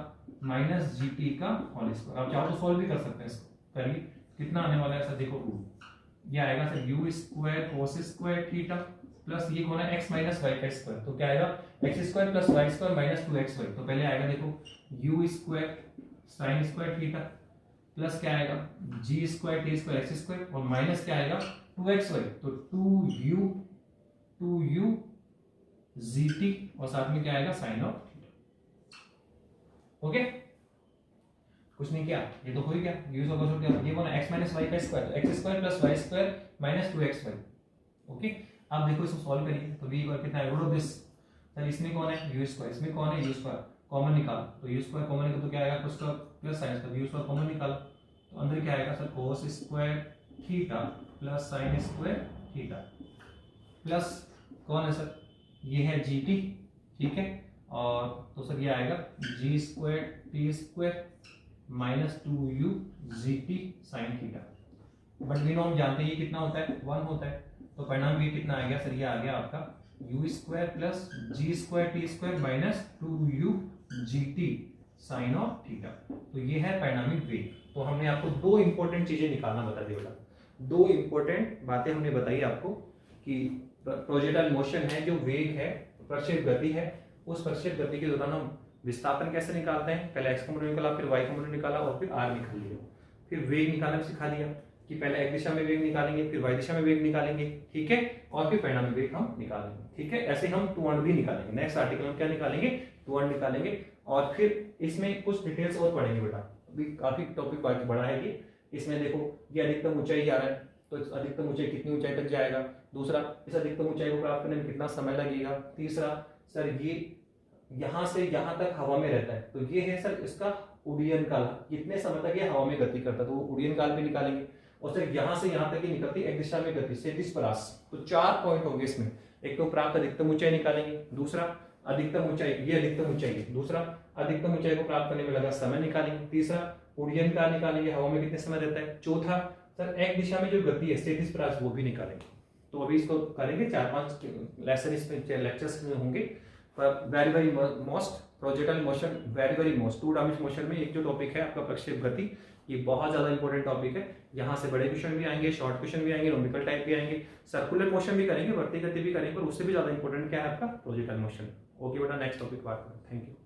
Speaker 1: minus gt का होल स्क्वायर। आप चाहो तो सॉल्व भी कर सकते हैं इसको, करिए कितना आने वाला है सर, देखो रूट, ये आएगा sir u square cos square theta plus ये कौन है x माइनस y का स्क्वायर, तो क्या आएगा x square plus y square minus 2xy। तो पहले आएगा देखो u square sin square theta plus क्या आएगा g square t square x square, और माइनस क्या आएगा 2xy, तो 2u gt, और साथ में क्या आएगा sin ऑफ थीटा। ओके, कुछ नहीं किया, ये तो हो ही गया, यूज ऑफ cos थीटा, ये कौन है x माइनस y का स्क्वायर, तो x square plus y square minus 2xy। Okay, अब देखो इसको सॉल्व करिए, तो v इक्वल कितना है, रूट ऑफ दिस, सर इसमें कौन है u स्क्वायर, इसमें कौन है u स्क्वायर, कॉमन निकालो, तो u स्क्वायर कॉमन निकालो तो क्या आएगा cos square plus sin square, u square common निकालो, तो अंदर क्या आएगा sir cos square theta plus sin square theta, plus कौन है सर, ये है gt, ठीक है, और तो सर ये आएगा g square t square minus 2u gt sin theta, but we know हम जानते हैं ये कितना होता है 1 होता है। तो परिणाम भी कितना आ गया सर, ये आ गया आपका u square plus g square t square minus 2u gt sin of theta. तो ये है परिणामी वेग। तो हमने आपको दो इंपॉर्टेंट चीजें निकालना बता दी बेटा, दो इंपॉर्टेंट बातें हमने बताई आपको कि प्रोजेक्टाइल मोशन है, जो वेग है, प्रक्षेप गति है, उस प्रक्षेप गति के दौरान हम विस्थापन कैसे निकालते हैं। पहले एक्स कॉम्पोनेंट निकाला, फिर वाई कॉम्पोनेंट निकाला और फिर आर निकाल लिया। फिर वेग निकालना भी सिखा दिया कि पहले एक दिशा में वेग निकालेंगे, फिर वाई दिशा में वेग निकालेंगे, ठीक है, और फिर परिणामी वेग हम निकालेंगे, ठीक है। ऐसे हम टू एंड भी निकालेंगे। नेक्स्ट आर्टिकल में क्या निकालेंगे, टू एंड निकालेंगे। और फिर इसमें कुछ डिटेल्स और पढ़ेंगे बेटा, अभी काफी टॉपिक बाकी बड़ा है ये। इसमें देखो ये अधिकतम ऊंचाई आ रहा है, तो इस अधिकतम ऊंचाई कितनी ऊंचाई तक जाएगा। दूसरा, इस अधिकतम ऊंचाई को प्राप्त करने में कितना समय लगेगा। तीसरा, सर ये यहाँ से यहाँ तक हवा में रहता है, तो ये है सर इसका उड्डयन काल, कितने समय तक ये हवा में गति करता है, तो वो उड्डयन काल भी निकालेंगे। और सर यहाँ से यहाँ तक ये निकलती है एक दिशा में गति, क्षैतिज परास। तो 4 पॉइंट होंगे इसमें। एक तो प्राप्त अधिकतम ऊंचाई निकालेंगे, दूसरा अधिकतम ऊंचाई, ये अधिकतम ऊंचाई है, दूसरा अधिकतम ऊंचाई को प्राप्त करने में लगा समय निकालेंगे, तीसरा उड्डयन काल निकालेंगे, हवा में कितने समय रहता है, चौथा सर एक दिशा में जो गति है क्षैतिज परास वो भी निकालेंगे। तो अभी इसको करेंगे, 4-5 लेसन इसमें लेक्चर्स में होंगे। पर very most projectile motion, very most two dimensional motion में एक जो टॉपिक है आपका प्रक्षेप गति, ये बहुत ज्यादा इंपॉर्टेंट टॉपिक है। यहाँ से बड़े क्वेश्चन भी आएंगे, शॉर्ट क्वेश्चन भी आएंगे, न्यूमेरिकल टाइप भी आएंगे, सर्कुलर मोशन भी करेंगे, वर्ती गति भी करेंगे, पर उससे भी ज्यादा इंपॉर्टेंट क्या है आपका प्रोजेक्टाइल मोशन। ओके बेटा, नेक्स्ट टॉपिक बात करें। Thank you.